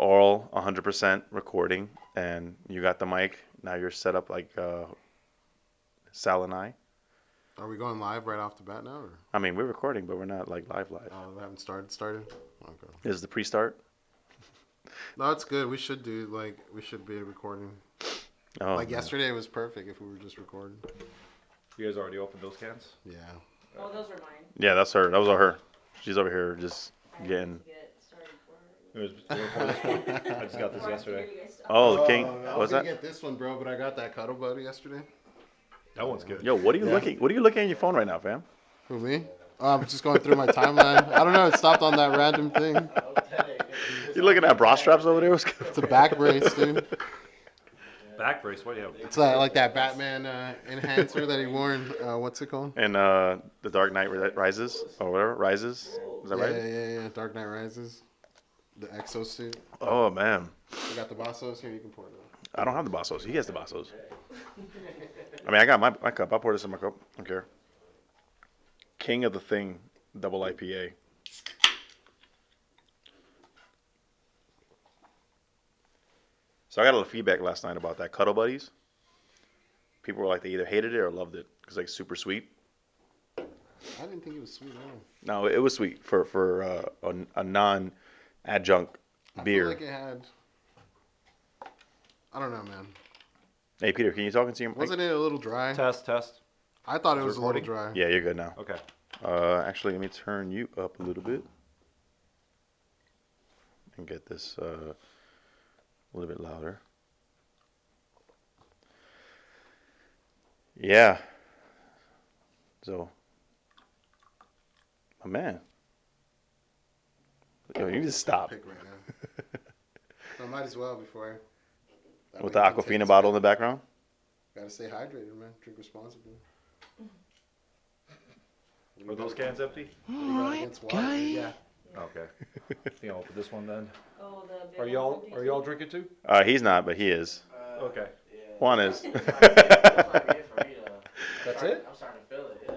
all 100% recording, and you got the mic. Now you're set up like Sal and I. Are we going live right off the bat now? Or? I mean, we're recording, but we're not like live. Oh, we haven't started? Okay. This is the pre-start? No, it's good. We should be recording. Oh, like man. yesterday was perfect if we were just recording. You guys already opened those cans? Yeah. Oh, those are mine. Yeah, that's her. That was all her. She's over here just getting... It was before this one. I just got this yesterday. Oh, the king. I What's was that? gonna get this one, bro, but I got that Cuddle Buddy yesterday. That one's good. Yo, what are you looking? What are you looking at your phone right now, fam? Who, me? Oh, I'm just going through my timeline. I don't know. It stopped on that random thing. You looking at bra straps over there? It's a back brace, dude. Back brace? What do you have? It's like that Batman enhancer that he wore in, what's it called? And The Dark Knight Rises, or whatever. Rises? Is that right? Yeah. Dark Knight Rises. The exosuit. Oh, man. You got the Bassos here? You can pour it out. I don't have the Bassos. He has the Bassos. I mean, I got my cup. I'll pour this in my cup. I don't care. King of the Thing, double IPA. So I got a little feedback last night about that Cuddle Buddies. People were like, they either hated it or loved it. Because like super sweet. I didn't think it was sweet at all. No, it was sweet for a non-adjunct beer. I feel like it had... I don't know, man. Hey, Peter, can you talk into your mic? Wasn't it a little dry? Test. I thought it was Recording? a little dry. Yeah, you're good now. Okay. Actually, let me turn you up a little bit. And get this a little bit louder. Yeah. So, my man. Yo, you just stop. Pick right now. I might as well before I... With the Aquafina bottle in the background? Gotta stay hydrated, man. Drink responsibly. Are those cans empty? Against water. Yeah. Okay. I think I'll open this one then. Oh, the big Are y'all drinking too? He's not, but he is. Okay. Juan is. That's it? I'm starting to feel it, yeah.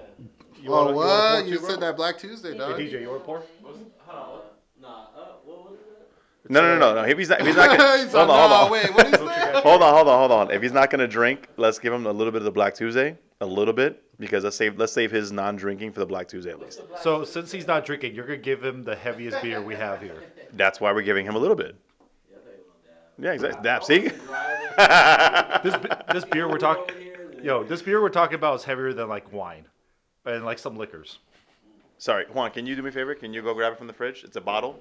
You wanna What? pour You too, said bro? that Black Tuesday, Hey, dog. DJ, you want to pour? Nah, what was it? No. If he's not gonna, He's hold like, on. "Nah, wait, what is that?" Hold on. If he's not gonna drink, let's give him a little bit of the Black Tuesday, a little bit, because let's save his non-drinking for the Black Tuesday at least. So since he's not drinking, you're gonna give him the heaviest beer we have here. That's why we're giving him a little bit. Yeah, exactly. Dab, see? This beer we're talking, this beer we're talking about is heavier than like wine, and like some liquors. Sorry, Juan. Can you do me a favor? Can you go grab it from the fridge? It's a bottle.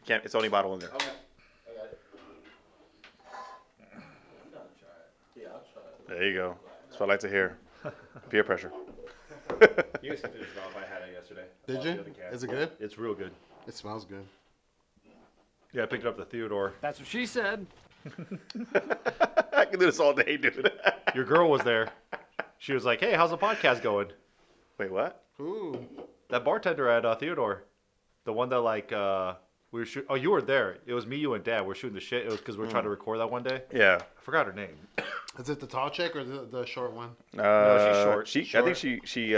Can't. It's only a bottle in there. Okay. I got it. I'm gonna try it. Yeah, I'll try it. There you go. That's what I like to hear. Peer pressure. You guys can finish it off. I had it yesterday. Did you? Is it good? It's real good. It smells good. Yeah, I picked it up the Theodore. That's what she said. I can do this all day, dude. Your girl was there. She was like, "Hey, how's the podcast going?" Wait, what? Ooh. That bartender at Theodore, the one that like we were shooting. Oh, you were there. It was me, you, and Dad. We were shooting the shit. It was because we were trying to record that one day. Yeah. I forgot her name. Is it the tall chick or the short one? No, she's short. I think she She's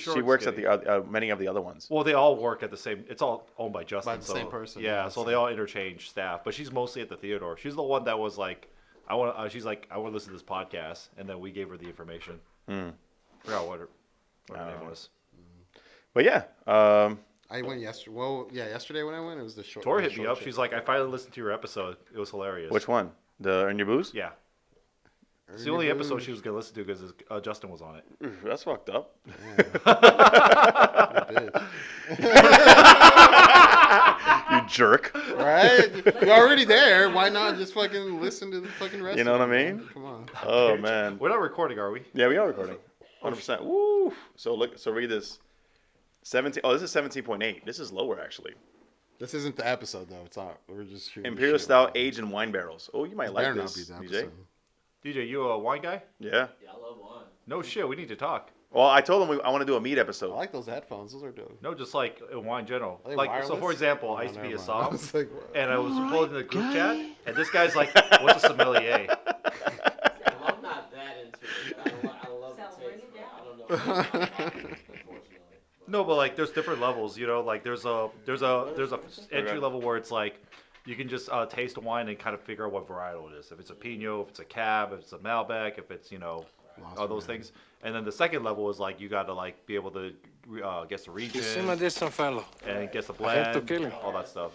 short, she works at skinny. the many of the other ones. Well, they all work at the same. It's all owned by Justin. By the same person, Yeah, yeah, so so- they all interchange staff. But she's mostly at the Theodore. She's the one that was like, I want. She's like, I want to listen to this podcast, and then we gave her the information. Forgot what her name was. But yeah, I went yesterday. Well, yeah, yesterday when I went, it was the short. Tori the hit me short up. chick. She's like, I finally listened to your episode. It was hilarious. which one? The Earn Your Booze? Yeah. It's the Ernie only episode Booze. she was gonna listen to because Justin was on it. Oof, that's fucked up. Bitch. You jerk. Right? You're already there. Why not just fucking listen to the fucking rest? You know of what I it, mean? man? Come on. Oh man. We're not recording, are we? Yeah, we are recording. 100%. Woo. So read this. 17. Oh, this is 17.8. This is lower actually. This isn't the episode though. It's not. We're just shooting Imperial shit. Stout aged in wine barrels. Oh, you might It like better this, not be DJ. the episode. DJ, you a wine guy? Yeah. Yeah, I love wine. No shit. We need to talk. Well, I told him I want to do a meat I episode. like those headphones. Those are dope. No, just like in wine in general. Are they Like so, wireless? for example, Oh, I used to be a never mind. I somm, was like, what? and I was pulled in the group chat, and this guy's like, "What's a sommelier?" I'm not that into it. I love Sounds the taste. really I don't know. Unfortunately. No, but like there's different levels, you know. Like there's a entry level where it's like you can just taste the wine and kind of figure out what varietal it is. If it's a Pinot, if it's a Cab, if it's a Malbec, if it's all those things. And then the second level is like you got to like be able to guess the region Encima de esa fellow. and guess the I have to blend, kill him. all that stuff.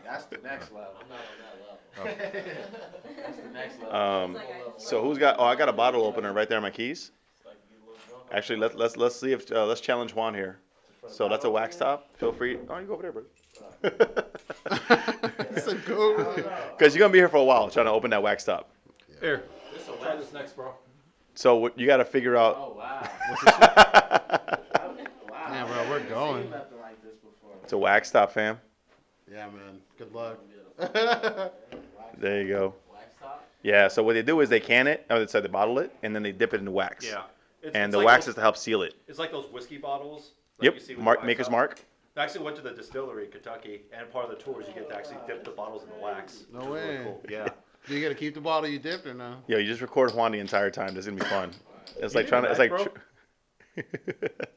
That's the next level. I'm not on that level. That's the next level. So who's got? Oh, I got a bottle opener right there in my keys. Actually, let's see if let's challenge Juan here. So that's a wax top. Feel free. Oh, you go over there, bro. It's a go. Because you're gonna be here for a while trying to open that wax top. Here, try this next, bro. So you got to figure out. Oh wow. Wow. Man, bro, we're going. Seen nothing like this before. It's a wax top, fam. Yeah, man. Good luck. There you go. Wax top? Yeah. So what they do is they can it, or they bottle it, and then they dip it in the wax. Yeah. And it's the like wax those, is to help seal it. It's like those whiskey bottles. Like Yep. you see with the wax Maker's top. Mark. I actually went to the distillery in Kentucky, and part of the tours you get to actually dip the bottles in the wax. No which is really way. cool. Yeah. Do you got to keep the bottle you dipped or no? Yo, you just record Juan the entire time. This is gonna be fun. It's like You trying to. do It's that, like.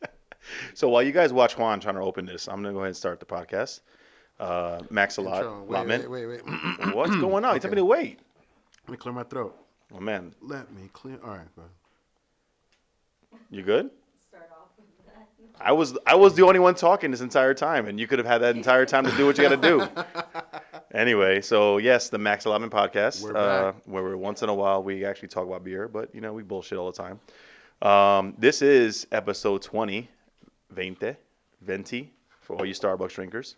So while you guys watch Juan trying to open this, I'm gonna go ahead and start the podcast. Max a lot. Intro. Allotment. Wait. What's going on? You tell me to wait. Let me clear my throat. Oh man, Let me clear. All right, go ahead. you good? Start off with that. I was the only one talking this entire time, and you could have had that entire time to do what you got to do. Anyway, so yes, the Max Allotment podcast, We're back. where once in a while we actually talk about beer, but we bullshit all the time. This is episode 20, 20, for all you Starbucks drinkers.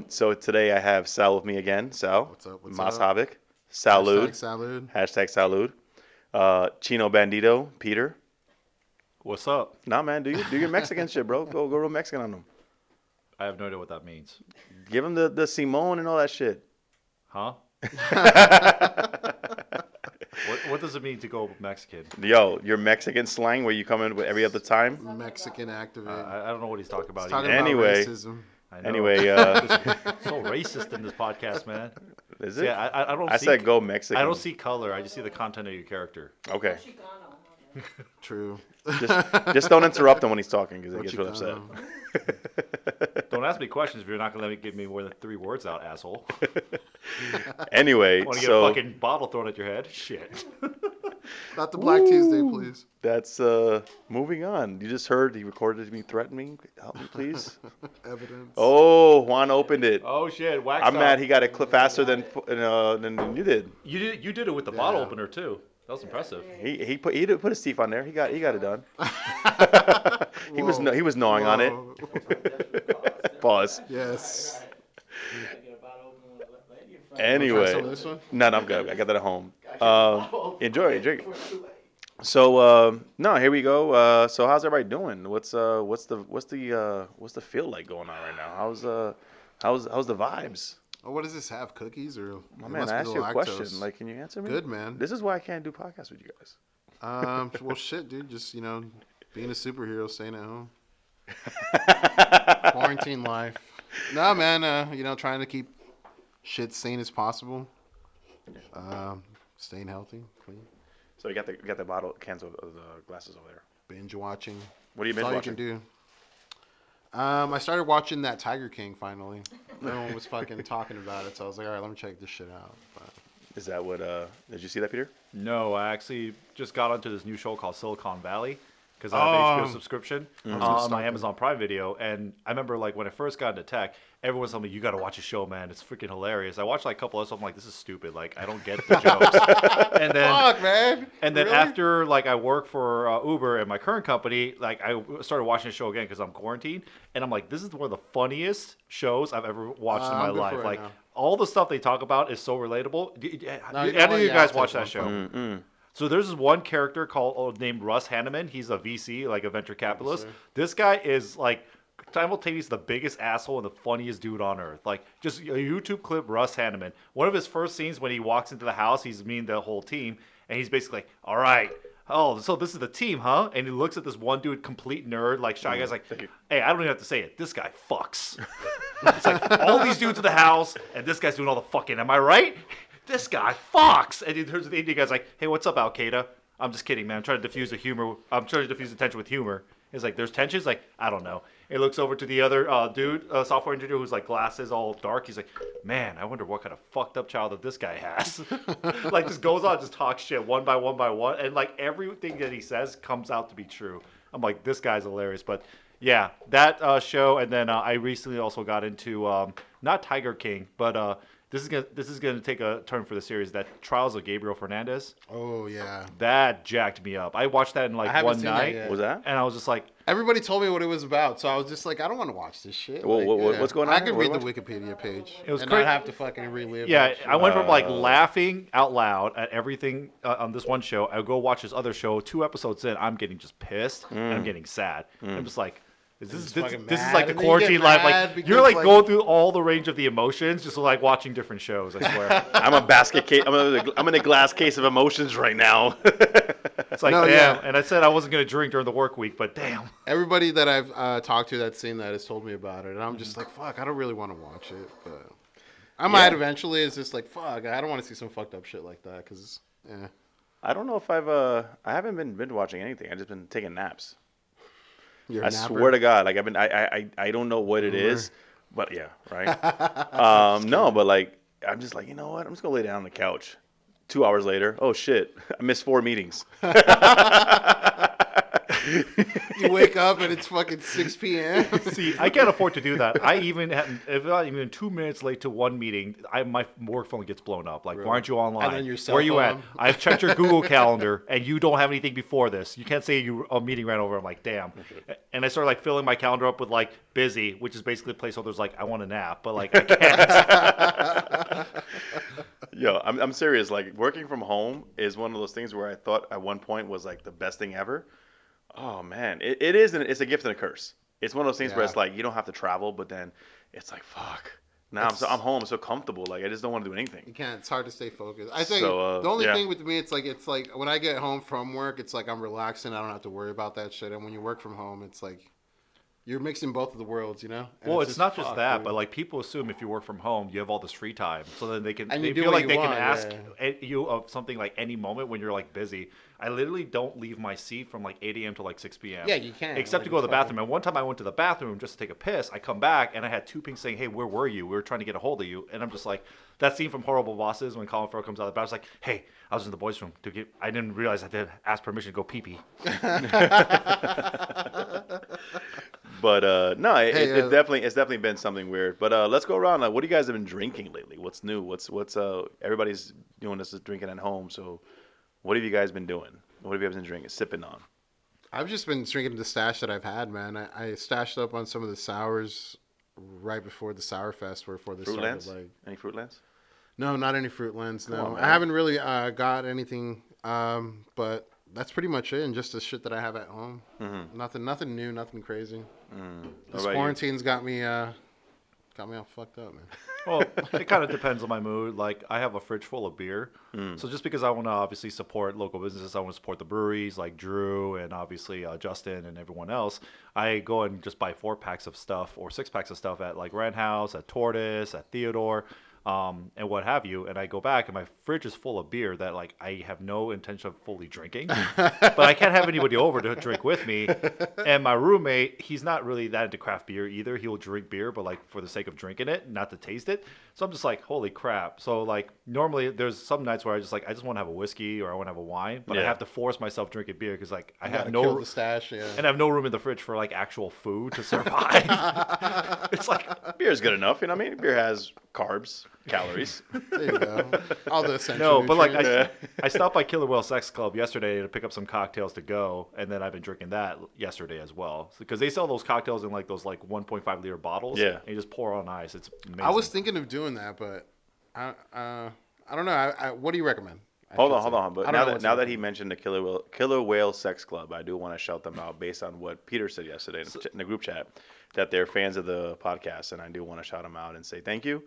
So today I have Sal with me again. Sal, What's up? What's Mas up? Havik, Salud, Salud. hashtag Salud, Chino Bandito, Peter. What's up? Nah, man, do your Mexican shit, bro. Go real Mexican on them. I have no idea what that means. Give him the Simone and all that shit. Huh? What does it mean to go Mexican? Yo, your Mexican slang where you come in with every other time. Mexican activate. I don't know what he's talking about. He's talking either. about Anyway. racism. I know. Anyway, So racist in this podcast, man. is it? Yeah, I don't. I see, said go Mexican. I don't see color. I just see the content of your character. Okay, Chicano. Okay. True. just don't interrupt him when he's talking because he gets real upset. Chicano. Don't ask me questions if you're not gonna let me give me more than 3 words out, asshole. Anyway, Want to get a so fucking bottle thrown at your head? Shit. Not the Black Tuesday, please. that's moving on. You just heard he recorded me threatening. Help me, please. Evidence. Oh, Juan opened it. Oh shit! Wax I'm up. mad he got it clip faster than you did. You did it with the bottle Yeah. opener too. That was impressive. He put his teeth on there. He got it done. He was gnawing on it. Whoa. Pause. Yes. Anyway, Try some of this one? no, I'm good. I got that at home. Enjoy it, drink it. So no, here we go. So how's everybody doing? What's the feel like going on right now? How's the vibes? Oh, what does this have? Cookies or? My it man, must I be asked the you a lactose. question. Like, can you answer me? Good, man. This is why I can't do podcasts with you guys. Well, shit, dude. Just being a superhero, staying at home, quarantine life. No, man. Trying to keep shit sane as possible. Staying healthy, clean. So you got the bottle cans of the glasses over there. Binge watching. What are you That's binge all watching? you can do. I started watching that Tiger King finally. Everyone was fucking talking about it, so I was like, all right, let me check this shit out. But Is that what? Did you see that, Peter? No, I actually just got onto this new show called Silicon Valley because I have HBO subscription on my Amazon Prime Video. And I remember like when I first got into tech, everyone's telling me, you got to watch a show, man. It's freaking hilarious. I watched like a couple of stuff. I'm like, this is stupid. Like, I don't get the jokes. And then, fuck, man. and then Really? after like I work for Uber at my current company, like I started watching the show again because I'm quarantined. And I'm like, this is one of the funniest shows I've ever watched in my I'm good life. for it Like now. all the stuff they talk about is so relatable. No, you know Any of what? you Yeah, guys I'll watch take that show? Mm-mm. So there's this one character named Russ Hanneman. He's a VC, like a venture capitalist. sir. This guy is like simultaneously the biggest asshole and the funniest dude on earth. Like just a YouTube clip, Russ Hanneman. One of his first scenes when he walks into the house, he's meeting the whole team, and he's basically like, "All right, oh, so this is the team, huh?" And he looks at this one dude, complete nerd, like shy guy's like, "Hey, I don't even have to say it. This guy fucks." It's like all these dudes in the house, and this guy's doing all the fucking. Am I right? This guy fucks. And he turns to the Indian guy's like, "Hey, what's up, Al Qaeda?" I'm just kidding, man. I'm trying to diffuse the humor. I'm trying to diffuse the tension with humor. It's like there's tensions. Like I don't know. He looks over to the other dude, software engineer, who's like glasses all dark. He's like, man, I wonder what kind of fucked up childhood this guy has. Like just goes on, just talks shit one by one, and like everything that he says comes out to be true. I'm like, this guy's hilarious. But yeah, that show, and then I recently also got into not Tiger King, but this is gonna take a turn for the series. That Trials of Gabriel Fernandez. Oh yeah. That jacked me up. I watched that in like haven't one seen that night, yet. What was that? and I was just like, Everybody told me what it was about, so I was just like, I don't want to watch this shit. What's going on I here? could What read am the Wikipedia page. It was and cra- not have to fucking relive. yeah. that shit. I went from like Uh, laughing out loud at everything on this one show. I go watch this other show. 2 episodes in, I'm getting just pissed and I'm getting sad. I'm just like. This is fucking this is mad, like the and then you get quarantine life. mad Like because, you're like like- going through all the range of the emotions, just like watching different shows. I swear. I'm a basket case. I'm in a glass case of emotions right now. It's like No, damn. yeah. And I said I wasn't gonna drink during the work week, but damn. Everybody that I've talked to that's seen that has told me about it, and I'm just like, fuck, I don't really want to watch it, but I might eventually. It's just like, fuck, I don't want to see some fucked up shit like that, cause yeah. I don't know if I haven't been watching anything. I've just been taking naps. You're I a napper. swear to God, like I don't know what it is, but yeah, right. No, but like I'm just like, you know what? I'm just gonna lay down on the couch. 2 hours later, oh shit, I missed 4 meetings. You wake up and it's fucking 6 p.m. See, I can't afford to do that. I even if not even 2 minutes late to one meeting, my work phone gets blown up. Like, why aren't you online? And then your cell Where you at? phone. I've checked your Google Calendar, and you don't have anything before this. You can't say a meeting ran over. I'm like, damn. And I started like filling my calendar up with like busy, which is basically placeholders like I want a nap, but like I can't. Yo, I'm serious. Like working from home is one of those things where I thought at one point was like the best thing ever. Oh man, it is. It's a gift and a curse. It's one of those things where Yeah. it's like you don't have to travel, but then it's like fuck. Now I'm home. I'm so comfortable. Like I just don't want to do anything. You can't. It's hard to stay focused. I think So, the only yeah. thing with me, it's like when I get home from work, it's like I'm relaxing. I don't have to worry about that shit. And when you work from home, it's like you're mixing both of the worlds, you know. And Well, it's not just fuck, that, dude. but like people assume if you work from home, you have all this free time, so then they And you do feel what like you they want, can ask yeah. you of something like any moment when you're like busy. I literally don't leave my seat from like 8 a.m. to like 6 p.m. Yeah, you can. Except Like, to go to the it's fucking- bathroom. And one time I went to the bathroom just to take a piss. I come back and I had 2 pings saying, "Hey, where were you? We were trying to get a hold of you." And I'm just like, that scene from Horrible Bosses when Colin Farrell comes out of the bathroom. I was like, "Hey, I was in the boys' room. I didn't realize I did ask permission to go pee pee." But no, Hey, it's definitely been something weird. But let's go around. Like, what do you guys have been drinking lately? What's new? What's everybody's doing this is drinking at home. So, what have you guys been doing? What have you guys been drinking, sipping on? I've just been drinking the stash that I've had, man. I stashed up on some of the sours right before the Sour Fest, before this started. Fruitlands? Like, Any Fruitlands? no, not any Fruitlands. Come No, on, man. I haven't really got anything. But that's pretty much it, and just the shit that I have at home. Mm-hmm. Nothing new, nothing crazy. What This about you? quarantine's got me all fucked up, man. Well, it kind of depends on my mood. Like, I have a fridge full of beer. So just because I want to obviously support local businesses, I want to support the breweries like Drew and obviously Justin and everyone else, I go and just buy 4-packs of stuff or 6-packs of stuff at like Rent House, at Tortoise, at Theodore, and what have you. And I go back and my fridge is full of beer that like I have no intention of fully drinking. But I can't have anybody over to drink with me. And my roommate, he's not really that into craft beer either. He will drink beer, but like for the sake of drinking it, not to taste it. So I'm just like, holy crap. So like normally there's some nights where I just want to have a whiskey or I want to have a wine, but I Yeah. have to force myself drinking beer because like I You have gotta no kill the stash, yeah. and I have no room in the fridge for like actual food to survive. It's like Beer is good enough. You know what I mean? Beer has carbs, calories. There you go. All the essential no, but like nutrients. I stopped by Killer Whale Sex Club yesterday to pick up some cocktails to go, and then I've been drinking that yesterday as well because they sell those cocktails in like those like 1.5 liter bottles. Yeah. And you just pour on ice. It's amazing. I was thinking of doing that, but I don't know. What do you recommend? Hold on. But I don't know what to now that recommend. he mentioned the Killer Whale Sex Club, I do want to shout them out based on what Peter said yesterday in the group chat that they're fans of the podcast, and I do want to shout them out and say thank you.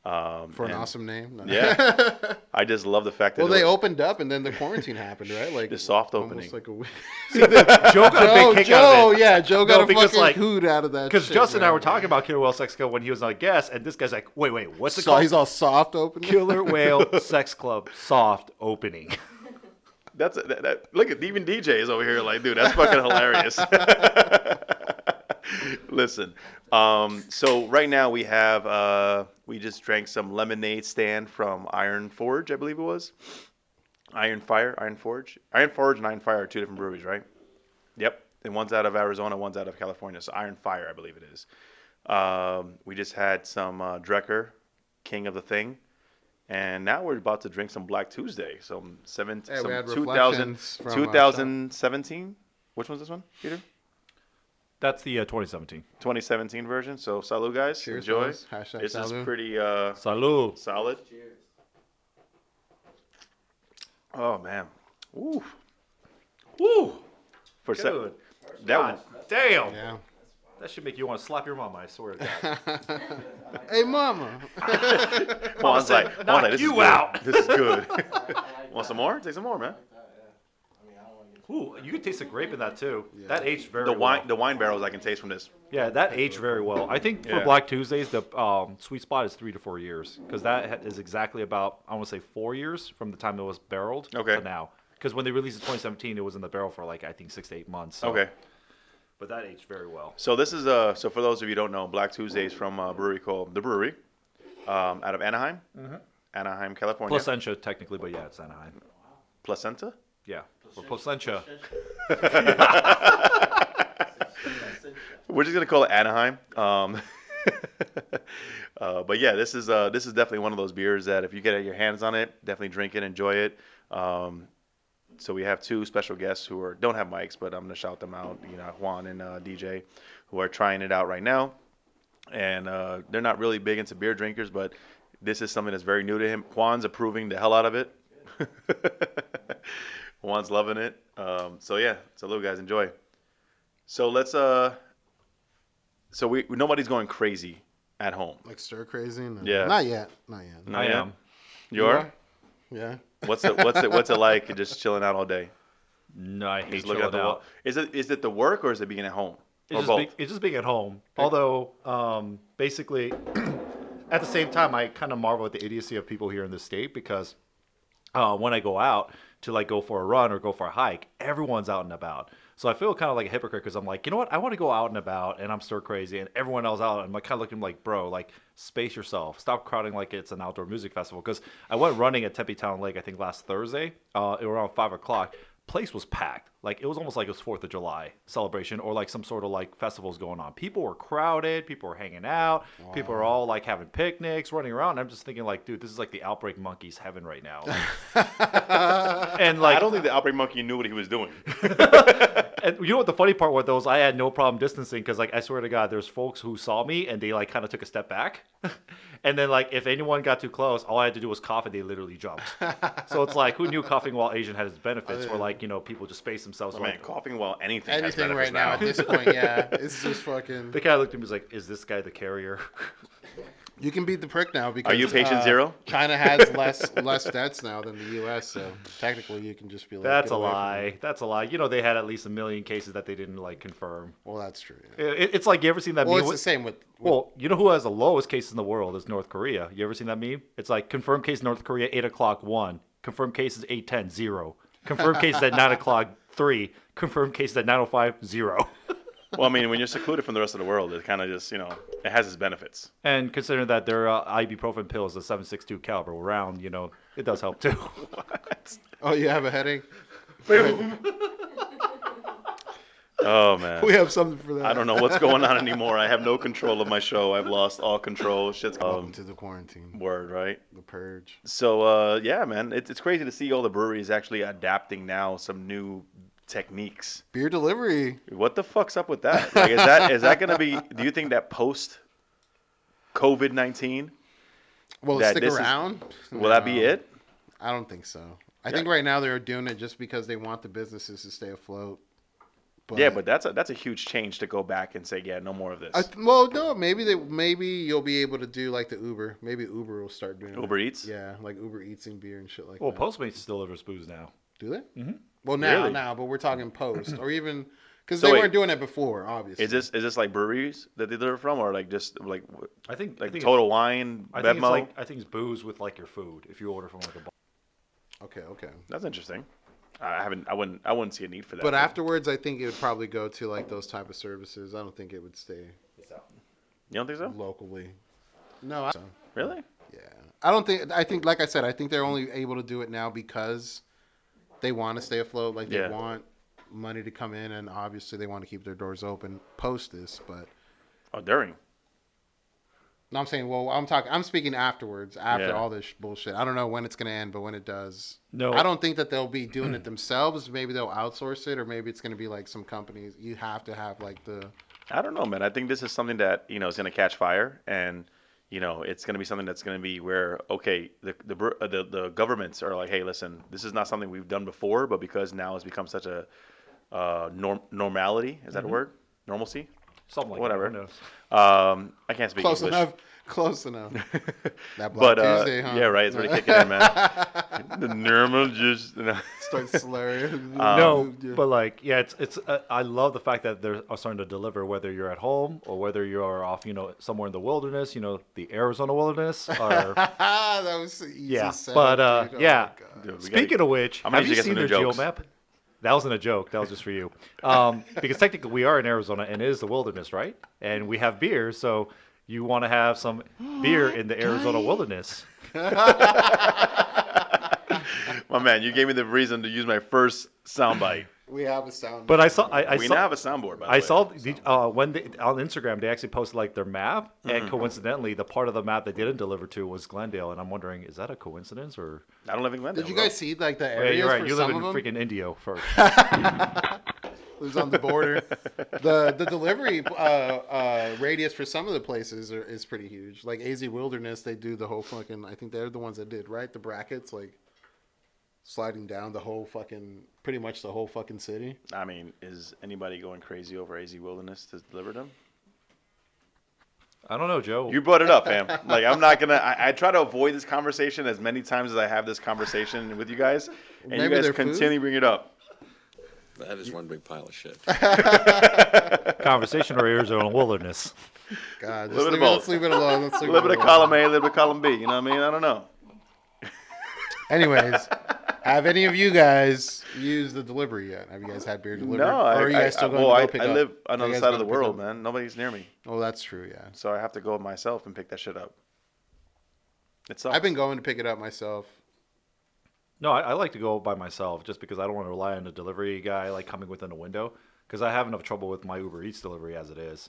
For an and- awesome name. No. Yeah. I just love the fact that Well, they opened up and then the quarantine happened, right? Like The soft almost opening. like a week. Joe got a big kick out of it. Yeah, Joe got a because, fucking like- hoot out of that. Because shit, Justin and I man. were talking about Killer Whale Sex Club when he was on a guest, and this guy's like, wait, what's it So called? he's all soft opening. Killer Whale Sex Club soft opening. Look at even DJ is over here like, dude, that's fucking hilarious. Listen, so right now we have we just drank some lemonade stand from Iron Forge, I believe it was. Iron Forge. Iron Forge and Iron Fire are two different breweries, right? Yep. And one's out of Arizona, one's out of California. So Iron Fire, I believe it is. We just had some Drecker, King of the Thing. And now we're about to drink some Black Tuesday. Some we had 2000, reflections from 2017. Which one's this one, Peter? That's the 2017. 2017 version. So salud, guys. Cheers, Enjoy. fellas. Hashtag This is salud. pretty Salud. solid. Cheers. Oh man. Woo. Woo. For Good. that God damn. Yeah. That should make you want to slap your mama, I swear to God. Hey, mama. Juan's said, like, knock this is you good. out. This is good. I like Want some more? Take some more, man. that, yeah. I mean, I don't want to get Ooh, you can taste the grape in that too. Yeah. That aged very The well. wine barrels I can taste from this. Yeah, that aged very well. I think for Yeah. Black Tuesdays, the sweet spot is 3 to 4 years because that is exactly about, I want to say 4 years from the time it was barreled Okay. to now. Because when they released it in 2017, it was in the barrel for like I think 6 to 8 months. So. Okay. But that aged very well. So this is so for those of you who don't know, Black Tuesdays from a brewery called The Brewery, out of Anaheim, Anaheim, California. Placentia technically, but yeah, it's Anaheim. Placenta. Yeah, or Placentia. We're just gonna call it Anaheim. But yeah, this is definitely one of those beers that if you get your hands on it, definitely drink it, enjoy it. So we have two special guests who don't have mics, but I'm gonna shout them out. You know, Juan and DJ, who are trying it out right now, and they're not really big into beer drinkers, but this is something that's very new to him. Juan's approving the hell out of it. Juan's loving it. So yeah, little guys, enjoy. So let's so nobody's going crazy at home. Like stir crazy? No. Yeah. Not yet. Not yet. I am. You are? Yeah. What's it like just chilling out all day? No, I hate Just looking chilling at the wall. out. Is it the work or is it being at home? It's Or just, both? it's just being at home. Although, basically, at the same time, I kind of marvel at the idiocy of people here in this state because when I go out to like go for a run or go for a hike, everyone's out and about. So I feel kind of like a hypocrite because I'm like, you know what? I want to go out and about and I'm stir crazy and everyone else out. And I'm like, kind of looking like, bro, like space yourself. Stop crowding like it's an outdoor music festival. Because I went running at Tempe Town Lake, I think last Thursday, around 5 o'clock. Place was packed. Like it was almost like it was 4th of July celebration or like some sort of like festivals going on. People were crowded. People were hanging out. Wow. People are all like having picnics, running around. And I'm just thinking like, dude, this is like the Outbreak Monkeys heaven right now. And like, I don't think the Outbreak Monkey knew what he was doing. and you know what the funny part was? Those I had no problem distancing because like I swear to God, there's folks who saw me and they like kind of took a step back, and then like if anyone got too close, all I had to do was cough and they literally jumped. So it's like who knew coughing while Asian had its benefits? Where like people just space themselves. Oh, man, coughing while anything has Anything benefits right now at this point, yeah. It's just fucking. They kind of looked at me and was like, "Is this guy the carrier?" You can beat the prick now because Are you patient zero? China has less deaths now than the U.S., so technically you can just be like. That's get a away from lie. it. That's a lie. You know they had at least 1 million cases that they didn't like confirm. Well, that's true. Yeah. It's like you ever seen that Well, meme? it's the same with. Well, you know who has the lowest cases in the world is North Korea. You ever seen that meme? It's like confirmed case North Korea 8 o'clock 1, confirmed cases 8:10 0, confirmed cases at 9 o'clock 3, confirmed cases at 9:05 0. Well, I mean, when you're secluded from the rest of the world, it kind of just it has its benefits. And considering that their ibuprofen pills, the 7.62 caliber round, it does help too. What? Oh, you have a headache? Oh man. We have something for that. I don't know what's going on anymore. I have no control of my show. I've lost all control. Shit's Welcome to the quarantine. word, right? The purge. So yeah, man, it's crazy to see all the breweries actually adapting now some new techniques. Beer delivery. What the fuck's up with that? Like, is that gonna be? Do you think that post COVID-19 Will it That stick this is- around? will that be No, it? I don't think so. I think right now they're doing it just because they want the businesses to stay afloat. Yeah, but that's a huge change to go back and say, yeah, no more of this. Well, no, maybe you'll be able to do like the Uber. Maybe Uber will start doing Uber it. Eats? Yeah, like Uber Eats and beer and shit like Well, that. Postmates delivers booze now. Do they? Mhm. Well, now, Really? but we're talking post or even because So they wait. weren't doing it before, obviously. Is this like breweries that they deliver from, or like just like I think Total Wine, I think it's Bevmo? I think it's booze with like your food if you order from like a bar. Okay. That's interesting. I haven't. I wouldn't. I wouldn't see a need for that. But afterwards, I think it would probably go to like those type of services. I don't think it would stay You don't think so? locally. No, I so. Really? Yeah, I don't think. I think, like I said, I think they're only able to do it now because they want to stay afloat. Like they Yeah. want money to come in, and obviously they want to keep their doors open post this. But Oh, during. no, I'm saying, well, I'm speaking afterwards, after Yeah. all this bullshit. I don't know when it's gonna end, but when it does, No, I don't think that they'll be doing it themselves. Maybe they'll outsource it, or maybe it's gonna be like some companies. You have to have like the. I don't know, man. I think this is something that is going to catch fire, and it's going to be something that's going to be where okay, the governments are like, hey, listen, this is not something we've done before, but because now it's become such a normality. Is that a word? Normalcy? something like Whatever. that. Who knows? I can't speak Close English. enough. Close enough. That But Black Tuesday, huh? yeah, right. It's really kicking in, man. The normal just. Start slurring. No, but like, yeah, it's. I love the fact that they're starting to deliver, whether you're at home or whether you're off, somewhere in the wilderness, the Arizona wilderness. Or that was easy. yeah, setup, but dude. Oh yeah. my God. Dude, Speaking of which, I'm gonna have you need to get seen some their new jokes. geomap? That wasn't a joke. That was just for you. Because technically we are in Arizona and it is the wilderness, right? And we have beer, so you want to have some beer in the Arizona wilderness. My man, you gave me the reason to use my first soundbite. We have a sound. But I saw, I We saw, now have a soundboard, by the I way. saw when they on Instagram they actually posted like their map, and coincidentally the part of the map they didn't deliver to was Glendale, and I'm wondering, is that a coincidence or? I don't live in Glendale. Did you bro. guys see like the Oh, yeah, areas you're right. for You live some in of them? freaking Indio first. Who's on the border? The delivery radius for some of the places is pretty huge. Like AZ Wilderness, they do the whole fucking. I think they're the ones that did right the brackets like sliding down the whole fucking pretty much the whole fucking city. I mean, is anybody going crazy over AZ Wilderness to deliver them? I don't know, Joe. You brought it up, fam. Like, I'm not gonna. I try to avoid this conversation as many times as I have this conversation with you guys, and Maybe you guys their continually bring it up. That is one big pile of shit. Conversation or Arizona wilderness. God, Little bit of let's both. leave it alone. Let's A leave little it bit of alone. column A, a little bit of column B. You know what I mean? I don't know. Anyways, have any of you guys used the delivery yet? Have you guys had beer delivered? No, or are you guys still going to go pick I up? live on the Are other you guys side of the going to pick world, up? man. Nobody's near me, Oh, that's true. Yeah, so I have to go myself and pick that shit up. It sucks. I've been going to pick it up myself. No, I like to go by myself just because I don't want to rely on a delivery guy like coming within a window because I have enough trouble with my Uber Eats delivery as it is.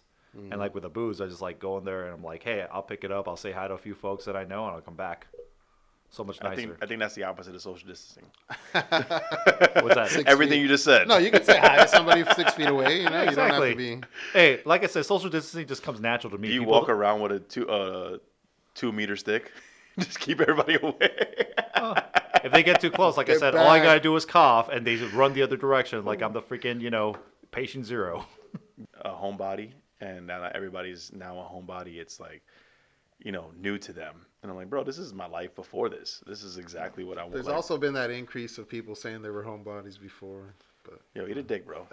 And like with the booze, I just like go in there and I'm like, hey, I'll pick it up. I'll say hi to a few folks that I know and I'll come back. So much nicer. I think that's the opposite of social distancing. What's that? Everything you just said. No, you can say hi to somebody 6 feet away. You know, you don't have Exactly. to be. Hey, like I said, social distancing just comes natural to me. Do you People walk around with a 2 meter stick? Just keep everybody away. if they get too close, like I Get said, all I back. gotta do is cough and they just run the other direction like I'm the freaking, patient zero. A homebody, and now that everybody's now a homebody, it's like, new to them. And I'm like, bro, this is my life before this. This is exactly what I want. There's like, also been that increase of people saying they were homebodies before. But Yo, eat a dick, bro.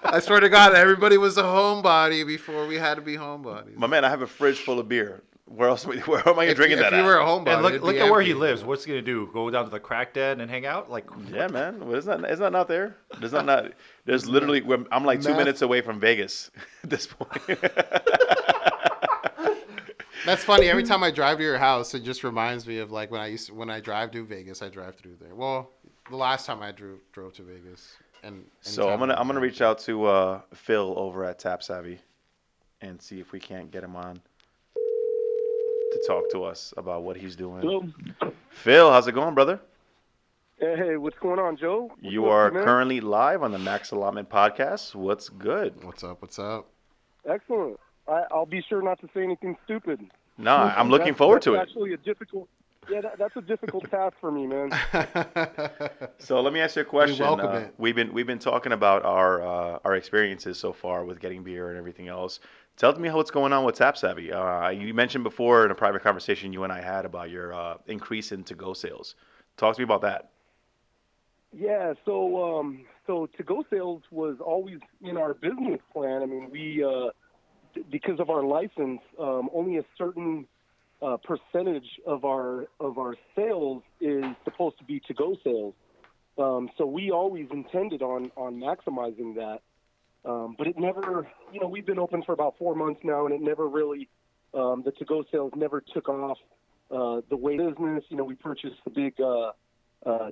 I swear to God, everybody was a homebody before we had to be homebodies. My man, I have a fridge full of beer. Where else? Where am I if, drinking if that you at? were a homebody, And look, it'd look be at where he empty. lives. What's he gonna do? Go down to the crack den and hang out? Like, Yeah, man. Well, it's not there. There's literally. I'm like 2 Meth. minutes away from Vegas at this point. That's funny. Every time I drive to your house, it just reminds me of like when I drive to Vegas, I drive through there. Well, the last time I drove to Vegas, and So I'm anytime gonna reach out to Phil over at Tapsavvy and see if we can't get him on to talk to us about what he's doing. Hello. Phil, how's it going, brother? Hey, what's going on, Joe? What's You up, are man? currently live on the Max Allotment podcast. What's good? What's up? What's up? Excellent. I'll be sure not to say anything stupid. No, I'm looking forward to That's it. actually a difficult. Yeah, that's a difficult task for me, man. So let me ask you a question. welcome it. We've been talking about our experiences so far with getting beer and everything else. Tell me what's going on with Tapsavvy. You mentioned before in a private conversation you and I had about your increase in to-go sales. Talk to me about that. Yeah, so to-go sales was always in our business plan. I mean, we because of our license, only a certain percentage of our sales is supposed to be to-go sales. So we always intended on maximizing that. But it never, we've been open for about 4 months now, and it never really, the to-go sales never took off the way business. We purchased the big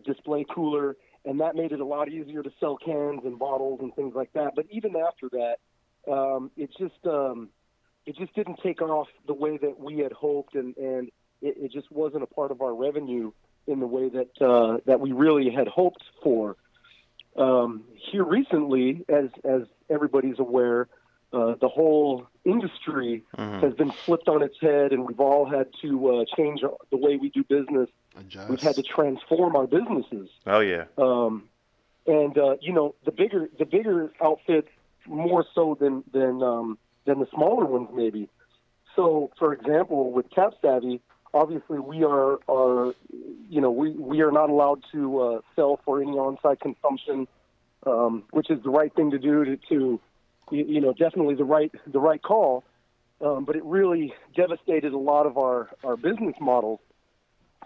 display cooler, and that made it a lot easier to sell cans and bottles and things like that. But even after that, it just didn't take off the way that we had hoped, and it just wasn't a part of our revenue in the way that we really had hoped for. Here recently, as everybody's aware, the whole industry has been flipped on its head, and we've all had to change the way we do business. Adjust. We've had to transform our businesses. Oh yeah. And the bigger outfits more so than the smaller ones maybe. So, for example, with Tapsavvy, obviously we are we are not allowed to sell for any on-site consumption, which is the right thing to do to definitely the right call. But it really devastated a lot of our business models.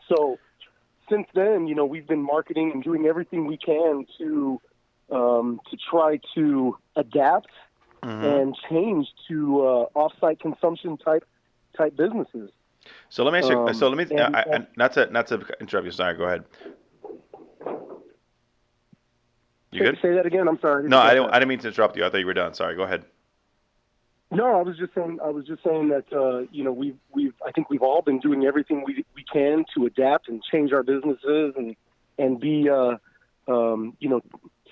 So since then, we've been marketing and doing everything we can to try to adapt and change to off-site consumption type businesses. So let me ask you. So let me. Not to interrupt you. Sorry. Go ahead. You good? Say that again. I'm sorry. No, I didn't mean to interrupt you. I thought you were done. Sorry. Go ahead. No, I was just saying that I think we've all been doing everything we can to adapt and change our businesses and be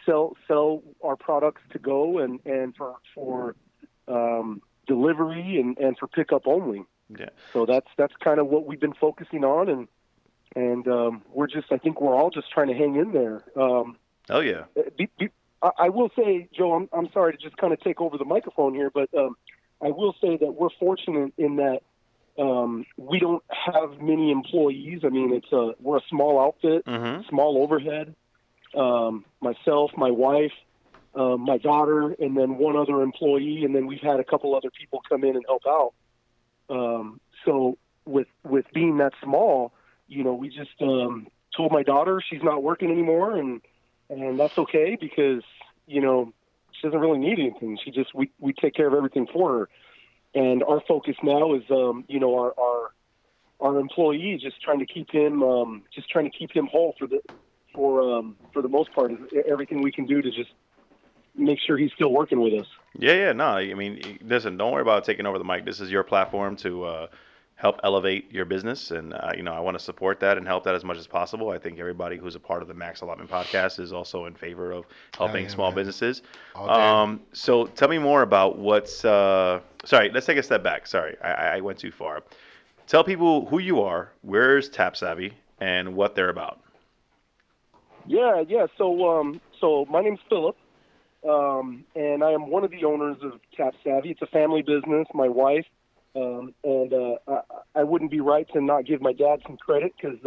sell our products to go and for delivery and for pickup only. Yeah. So that's kind of what we've been focusing on, and I think we're all just trying to hang in there. Oh yeah. I will say, Joe, I'm sorry to just kind of take over the microphone here, but I will say that we're fortunate in that we don't have many employees. I mean, we're a small outfit, small overhead. Myself, my wife, my daughter, and then one other employee, and then we've had a couple other people come in and help out. So with being that small, we just told my daughter she's not working anymore, and that's okay because she doesn't really need anything. We take care of everything for her, and our focus now is our employee, just trying to keep him whole for the most part. Is everything we can do to just make sure he's still working with us. Yeah. No, I mean, listen. Don't worry about taking over the mic. This is your platform to help elevate your business, and I want to support that and help that as much as possible. I think everybody who's a part of the Max Allotment podcast is also in favor of helping small businesses. So tell me more about what's. Sorry, let's take a step back. Sorry, I went too far. Tell people who you are, where's Tapsavvy, and what they're about. Yeah. So my name's Philip, and I am one of the owners of Tapsavvy. It's a family business. My wife. And I wouldn't be right to not give my dad some credit because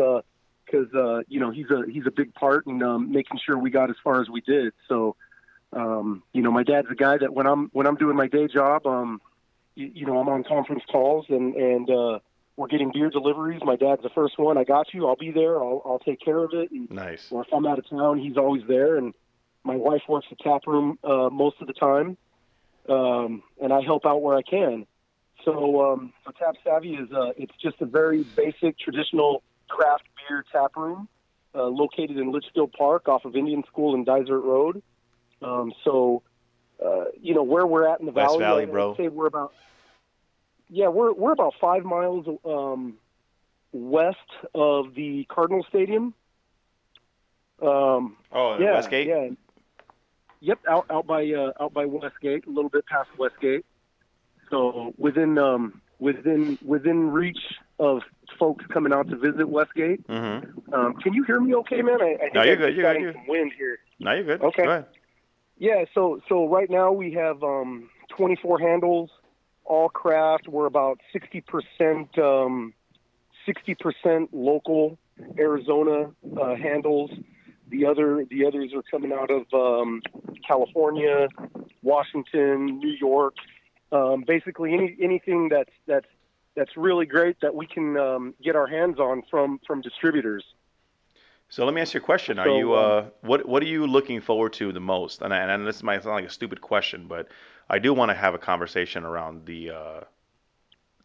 he's a big part in making sure we got as far as we did. So my dad's a guy that when I'm doing my day job, I'm on conference calls and we're getting beer deliveries. My dad's the first one. I got you. I'll be there. I'll take care of it. And, nice. Or if I'm out of town, he's always there. And my wife works the tap room most of the time, and I help out where I can. So Tapsavvy it's just a very basic, traditional craft beer tap room located in Litchfield Park off of Indian School and Dysart Road. Where we're at in the West valley, bro. I'd say we're about 5 miles west of the Cardinal Stadium. Westgate? Yeah. Yep, out by Westgate, a little bit past Westgate. So within reach of folks coming out to visit Westgate. Can you hear me okay, man? No, you're good. You're good. Some wind here. No, you're good. Okay. Go ahead. Yeah, so right now we have 24 handles, all craft. We're about 60% local Arizona handles. The others are coming out of California, Washington, New York. Basically anything that's that's really great that we can get our hands on from distributors. So let me ask you a question. Are you So what are you looking forward to the most? And this might sound like a stupid question, but I do want to have a conversation around the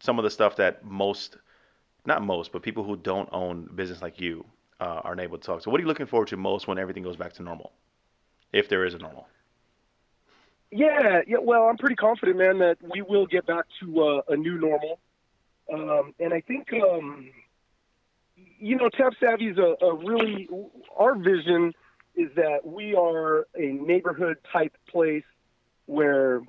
some of the stuff that most, not most, but people who don't own business like you aren't able to talk. So what are you looking forward to most when everything goes back to normal, if there is a normal? yeah. Well, I'm pretty confident, man, that we will get back to a new normal. And I think, Tapsavvy is a really, our vision is that we are a neighborhood type place where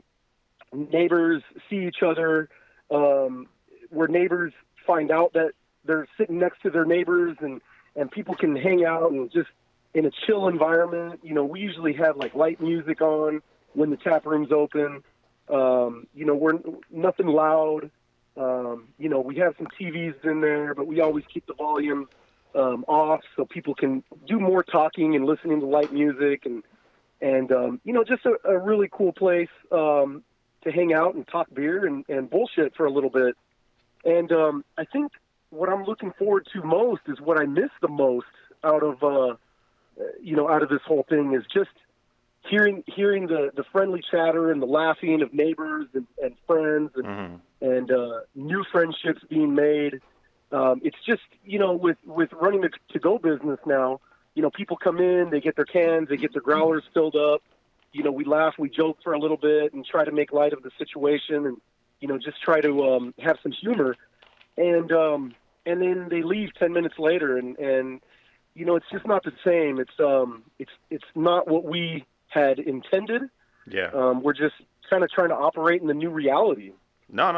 neighbors see each other, where neighbors find out that they're sitting next to their neighbors, and people can hang out and just in a chill environment. We usually have like light music on when the tap room's open. We're nothing loud. We have some TVs in there, but we always keep the volume off so people can do more talking and listening to light music and just a really cool place to hang out and talk beer and bullshit for a little bit. And I think what I'm looking forward to most is what I miss the most out of this whole thing is just hearing the friendly chatter and the laughing of neighbors and friends and new friendships being made. It's just, with running the to-go business now, people come in, they get their cans, they get their growlers filled up. We laugh, we joke for a little bit and try to make light of the situation and, just try to have some humor. And then they leave 10 minutes later and it's just not the same. It's not what we had intended. Yeah. We're just kind of trying to operate in the new reality. No,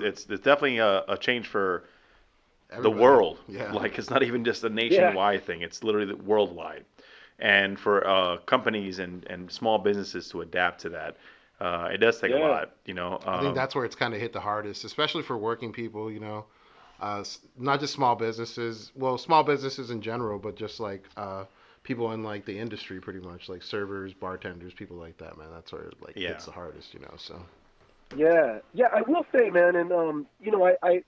it's definitely a change for the Everybody. world. Yeah. Like it's not even just a nationwide thing; it's literally worldwide. And for companies and small businesses to adapt to that, it does take a Yeah. lot. I think that's where it's kind of hit the hardest, especially for working people. Not just small businesses. Well, small businesses in general, but just like people in like the industry, pretty much like servers, bartenders, people like that. Man, that's where it like Yeah. hits the hardest. So. Yeah, I will say, man, and I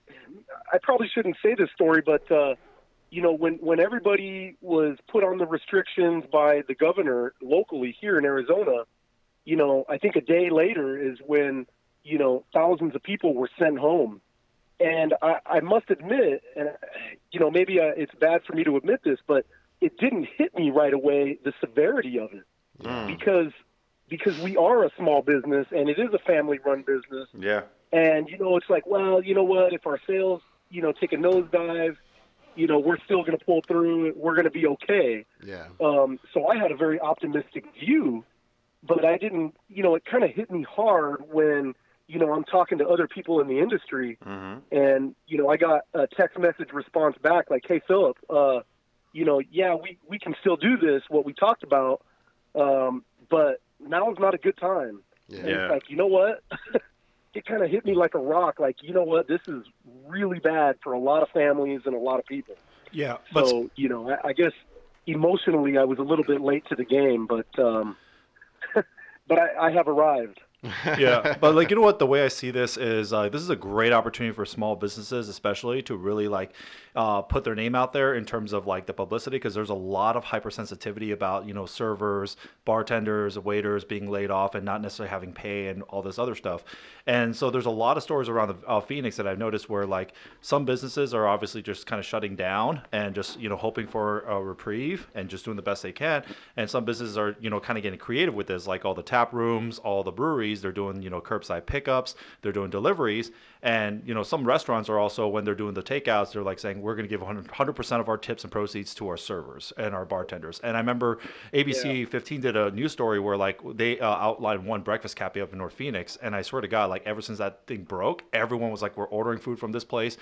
probably shouldn't say this story, but when everybody was put on the restrictions by the governor locally here in Arizona, I think a day later is when thousands of people were sent home, and I must admit, and maybe it's bad for me to admit this, but it didn't hit me right away the severity of it because we are a small business and it is a family-run business. Yeah. And, it's like, well, you know what, if our sales, take a nosedive, we're still going to pull through. We're going to be okay. Yeah. So I had a very optimistic view, but I didn't, it kind of hit me hard when, I'm talking to other people in the industry and, I got a text message response back like, hey, Philip, yeah, we can still do this, what we talked about, but now is not a good time. Yeah. And it's like, you know what? It kind of hit me like a rock. Like, you know what? This is really bad for a lot of families and a lot of people. Yeah. So, I guess emotionally I was a little bit late to the game, but but I have arrived. Yeah, but like what the way I see this is a great opportunity for small businesses, especially to really put their name out there in terms of like the publicity, because there's a lot of hypersensitivity about servers, bartenders, waiters being laid off and not necessarily having pay and all this other stuff. And so there's a lot of stories around Phoenix that I've noticed where like some businesses are obviously just kind of shutting down and just hoping for a reprieve and just doing the best they can, and some businesses are kind of getting creative with this, like all the tap rooms, all the breweries. They're doing, curbside pickups. They're doing deliveries. And, some restaurants are also, when they're doing the takeouts, they're like saying, we're going to give 100% of our tips and proceeds to our servers and our bartenders. And I remember ABC 15 did a news story where like they outlined one breakfast cafe up in North Phoenix. And I swear to God, like ever since that thing broke, everyone was like, we're ordering food from this place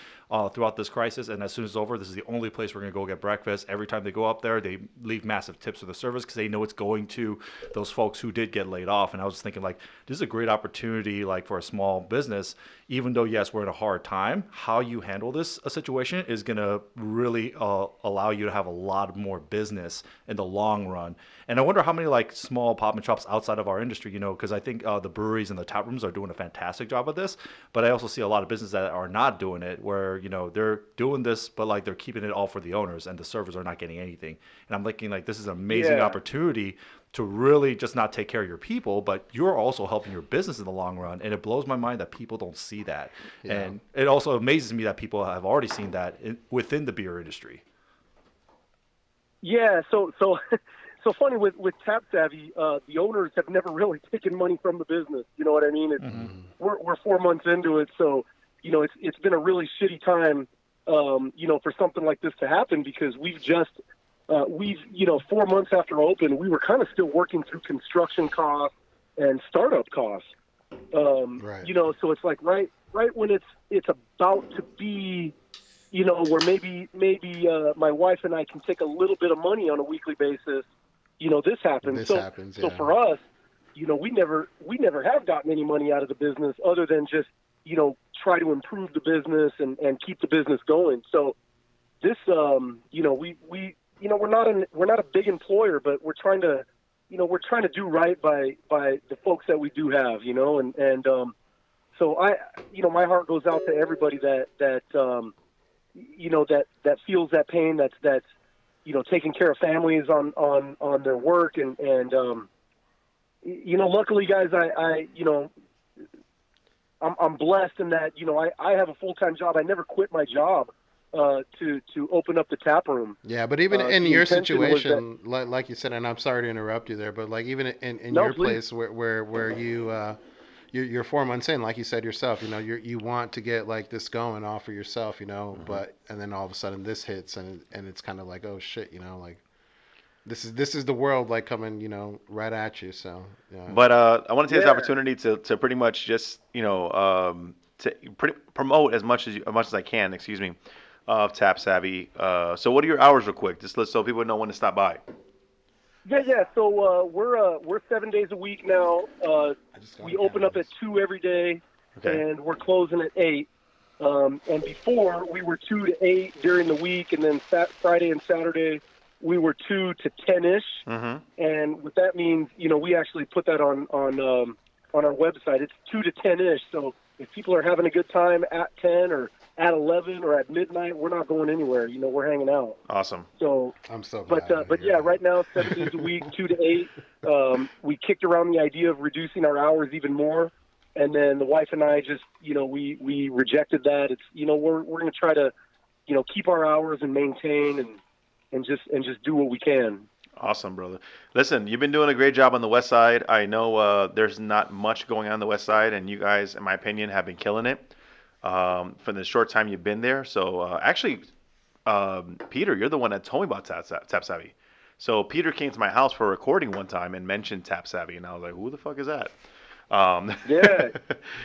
throughout this crisis. And as soon as it's over, this is the only place we're going to go get breakfast. Every time they go up there, they leave massive tips for the service because they know it's going to those folks who did get laid off. And I was thinking like, this is a great opportunity, like for a small business. Even though yes, we're in a hard time, how you handle this situation is gonna really allow you to have a lot more business in the long run. And I wonder how many like small pop and shops outside of our industry, because I think the breweries and the tap rooms are doing a fantastic job of this. But I also see a lot of businesses that are not doing it, where they're doing this, but like they're keeping it all for the owners, and the servers are not getting anything. And I'm thinking like this is an amazing Yeah. opportunity to really just not take care of your people, but you're also helping your business in the long run. And it blows my mind that people don't see that. Yeah. And it also amazes me that people have already seen that within the beer industry. Yeah, so funny with Tapsavvy, the owners have never really taken money from the business. You know what I mean? We're 4 months into it, so it's been a really shitty time, for something like this to happen, because we've 4 months after open, we were kind of still working through construction costs and startup costs. Right. So it's like right when it's about to be, where maybe my wife and I can take a little bit of money on a weekly basis, this happens. This So happens, so yeah. for us, we never have gotten any money out of the business other than just, try to improve the business and keep the business going. So this, we're not a big employer, but we're trying to do right by the folks that we do have, so my heart goes out to everybody that feels that pain, that's taking care of families on their work, and luckily, guys, I'm blessed in that I have a full-time job. I never quit my job to open up the tap room. Yeah, but even in the your intention was situation, like you said, and I'm sorry to interrupt you there, but like even in No, your please. place where you're 4 months in, like you said yourself, you want to get like this going off for yourself, but and then all of a sudden this hits, and it's kind of like, oh shit, like this is the world like coming, right at you. So yeah. But I want to take this Yeah. opportunity to pretty much just to promote as much as I can. Excuse me, of Tap Savvy. So what are your hours, real quick? Just so people know when to stop by. Yeah. So we're 7 days a week now. I just got We the open up at cameras. 2 every day, Okay. and we're closing at 8. And before, we were 2 to 8 during the week, and then Friday and Saturday we were 2 to 10ish. Mm-hmm. And what that means, we actually put that on our website. It's 2 to 10ish. So if people are having a good time at 10 or at 11 or at midnight, we're not going anywhere. We're hanging out. Awesome. So. I'm so glad. But yeah, right now 7 days a week, 2 to 8. We kicked around the idea of reducing our hours even more, and then the wife and I just, we rejected that. It's, we're going to try to, keep our hours and maintain and just do what we can. Awesome, brother. Listen, you've been doing a great job on the West Side. I know there's not much going on the West Side, and you guys, in my opinion, have been killing it for the short time you've been there. So actually, Peter, you're the one that told me about Tap Savvy. So Peter came to my house for a recording one time and mentioned Tap Savvy, and I was like, "Who the fuck is that?" Yeah.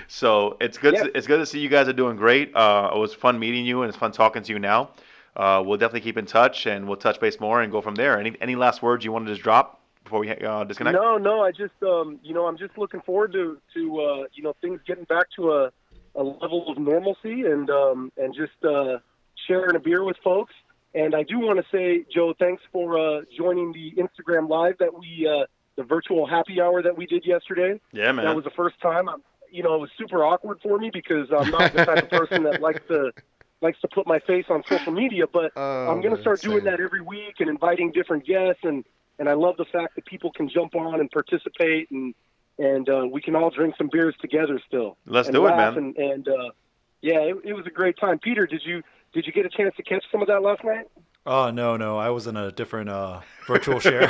So it's good. Yeah. It's good to see you guys are doing great. It was fun meeting you, and it's fun talking to you now. We'll definitely keep in touch, and we'll touch base more and go from there. Any last words you want to just drop before we disconnect? No, I just, I'm just looking forward to things getting back to a level of normalcy and just sharing a beer with folks. And I do want to say, Joe, thanks for joining the Instagram Live the virtual happy hour that we did yesterday. Yeah, man. That was the first time. It was super awkward for me because I'm not the type of person that likes to put my face on social media, but I'm going to start doing that every week and inviting different guests. And I love the fact that people can jump on and participate, and we can all drink some beers together still. Let's and do it, laugh. man. And yeah, it was a great time. Peter, did you get a chance to catch some of that last night? Oh, no, I was in a different virtual share.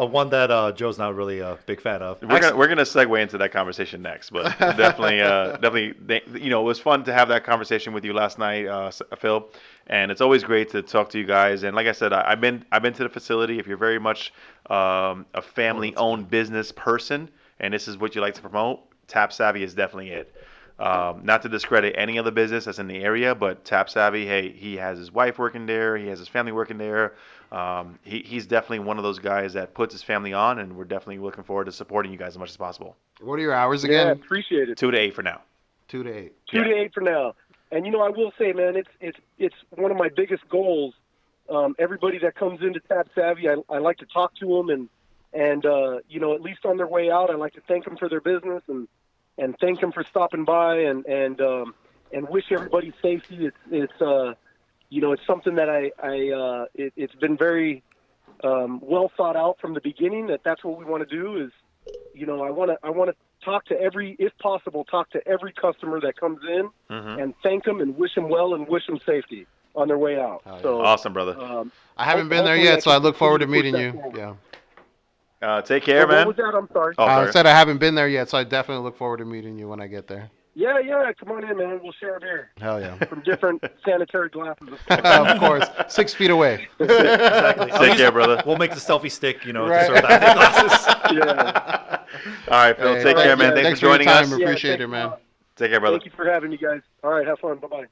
One that Joe's not really a big fan of. We're gonna segue into that conversation next, but definitely, it was fun to have that conversation with you last night, Phil, and it's always great to talk to you guys. And like I said, I've been to the facility. If you're very much a family-owned business person, and this is what you like to promote, Tap Savvy is definitely it. Not to discredit any other business that's in the area, but Tapsavvy, hey, he has his wife working there, he has his family working there. He's definitely one of those guys that puts his family on, and we're definitely looking forward to supporting you guys as much as possible. What are your hours Yeah, again? appreciate it. 2 to 8 for now. 2 to 8. 2 to 8 for now. And I will say, man, it's one of my biggest goals. Everybody that comes into Tapsavvy, I like to talk to them, and at least on their way out, I like to thank them for their business and thank them for stopping by and wish everybody safety. It's something that it's been very well thought out from the beginning. That's what we want to do. Is I want to talk to if possible, talk to every customer that comes in and thank them and wish them well and wish them safety on their way out. Oh, yeah. So Awesome, brother. I haven't been there yet, so I look forward to meeting you. Yeah. Take care, man. What was that? I'm sorry. Oh, I sorry. said I haven't been there yet, so I definitely look forward to meeting you when I get there. Yeah, come on in, man. We'll share a beer Hell yeah. from different sanitary glasses. Of course. 6 feet away. Exactly. Take care, brother. We'll make the selfie stick, Right. to serve that glasses. Yeah. All right, Phil. Hey, Take care, man. thanks Thanks for for your joining time. us. Yeah, Appreciate thanks it, man. a lot. Take care, brother. Thank you for having me, guys. All right, have fun. Bye-bye.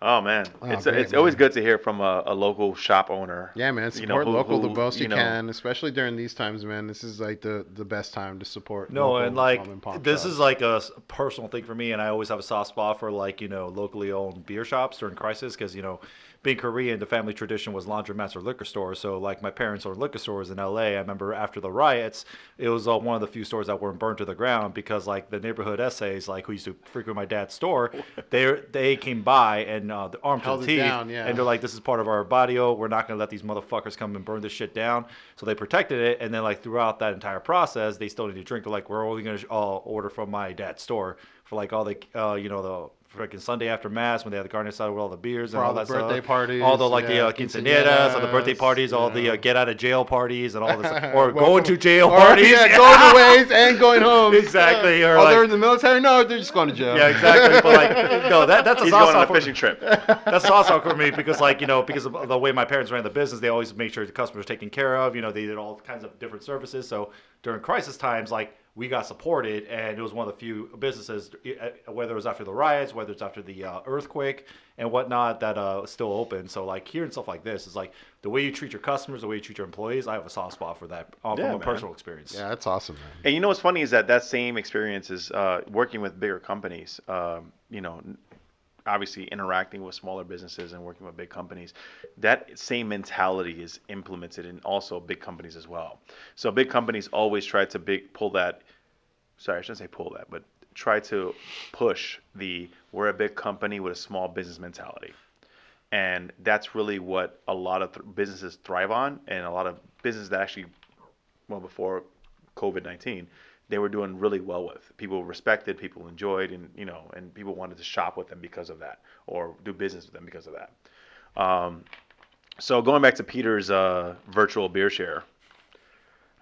Oh man, Oh, it's great, always man. good to hear from a local shop owner. Yeah, man. Support who- local the who, most you you know- can, especially during these times, man. This is like the best time to support. No, local and like mom and pop this shops. is like a personal thing for me, and I always have a soft spot for locally owned beer shops during crisis because being Korean, the family tradition was laundromats or liquor stores. So like my parents owned liquor stores in L.A. I remember after the riots, it was one of the few stores that weren't burned to the ground because like the neighborhood essays, like who used to frequent my dad's store, they came by and the armed to Held the it teeth, down, yeah. and they're like, this is part of our barrio. We're not gonna let these motherfuckers come and burn this shit down. So they protected it, and then like throughout that entire process, they still need to drink. They're like, we're only gonna order from my dad's store for like all the the freaking Sunday after mass when they had the carne asada with all the beers For and all all the that birthday stuff. parties, All the yeah, quinceañeras, all the birthday quinceañeras, parties, all yeah. the get out of jail parties and all this, or Welcome- going to jail or, parties. Yeah, going to ways and going home. Exactly, or Oh, they're like- in the military? No, they're just going to jail. Yeah, exactly. But like, no, that's a He's soft going on spot a for- fishing trip. That's awesome for me because because of the way my parents ran the business, they always made sure the customers were taken care of. They did all kinds of different services. So during crisis times, like we got supported, and it was one of the few businesses, whether it was after the riots, whether it's after the earthquake and whatnot, that still open. So like hearing stuff like this is like the way you treat your customers, the way you treat your employees. I have a soft spot for that from Yeah, a man. personal experience. Yeah, that's awesome, man. And what's funny is that same experience is working with bigger companies. Obviously interacting with smaller businesses and working with big companies, that same mentality is implemented in also big companies as well. So big companies always try to pull that. Sorry, I shouldn't say pull that, but try to push we're a big company with a small business mentality. And that's really what a lot of businesses thrive on, and a lot of businesses that actually, well, before COVID-19, they were doing really well with. People respected, people enjoyed, and people wanted to shop with them because of that, or do business with them because of that. So going back to Peter's virtual beer share.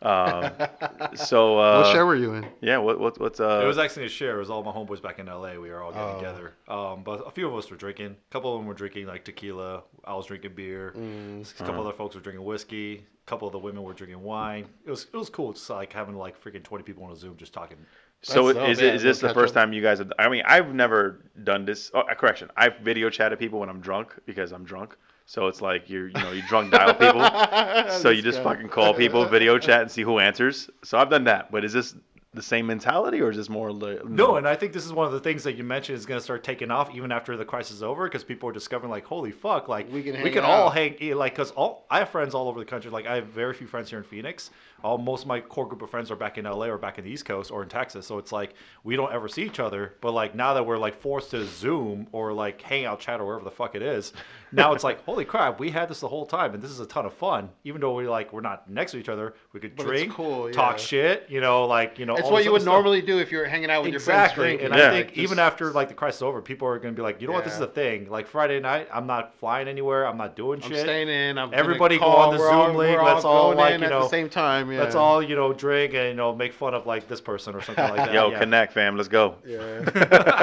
What share were you in? Yeah, what's It was actually a share. It was all my homeboys back in LA. We were all getting together. But a few of us were drinking. A couple of them were drinking like tequila. I was drinking beer. A couple other folks were drinking whiskey. A couple of the women were drinking wine. It was cool. Just like having like freaking 20 people on a Zoom just talking. So That's dope, is yeah, this the catch first up. time you guys have? I mean, I've never done this. Oh, correction. I've video chatted people when I'm drunk because I'm drunk. So it's like you drunk dial people. So you just fucking call people, video chat, and see who answers. So I've done that. But is this the same mentality, or is this more? No, and I think this is one of the things that you mentioned is going to start taking off even after the crisis is over because people are discovering like, holy fuck, like We can we hang can all out. hang like because I have friends all over the country. Like I have very few friends here in Phoenix. Most of my core group of friends are back in LA or back in the East Coast or in Texas. So it's like we don't ever see each other. But like now that we're like forced to Zoom or like Hangout chat or wherever the fuck it is, now it's like holy crap, we had this the whole time and this is a ton of fun. Even though we're not next to each other, we could But it's drink, cool, yeah. talk shit, It's all what this you other would stuff. normally do if you're hanging out with your friends drinking. And Yeah. I think Like, even just- after like the crisis is over, people are going to be like, you know what, this is Yeah. a thing. Like Friday night, I'm not flying anywhere. I'm not doing I'm shit. staying in. I'm Everybody gonna go call. on the We're Zoom link. We're Let's all going like in at the same time. Yeah. let's all drink and make fun of like this person or something like that. Yo, yeah. connect, fam. Let's go. Yeah.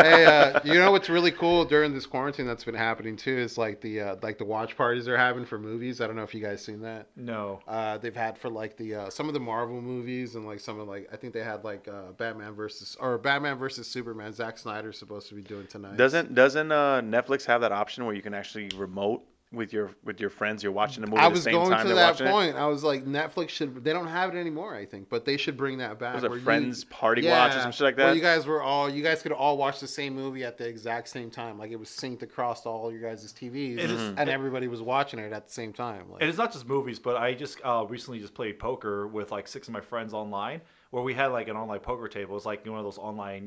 Hey, you know what's really cool during this quarantine that's been happening too is like the watch parties they're having for movies. I don't know if you guys seen that. No. They've had for like the some of the Marvel movies and like some of like I think they had like Batman versus Superman. Zack Snyder's supposed to be doing tonight. Doesn't Netflix have that option where you can actually remote with your friends? You're watching the movie I at the was same going time to they're that watching it. point. I was like, Netflix should. They don't have it anymore, I think, but they should bring that back. There's a where friends party yeah, watch or some shit like where that. you guys could all watch the same movie at the exact same time. Like it was synced across all your guys' TVs, It is- and everybody was watching it at the same time. Like, And it's not just movies, but I just recently just played poker with like 6 of my friends online, where we had like an online poker table. It's like one of those online,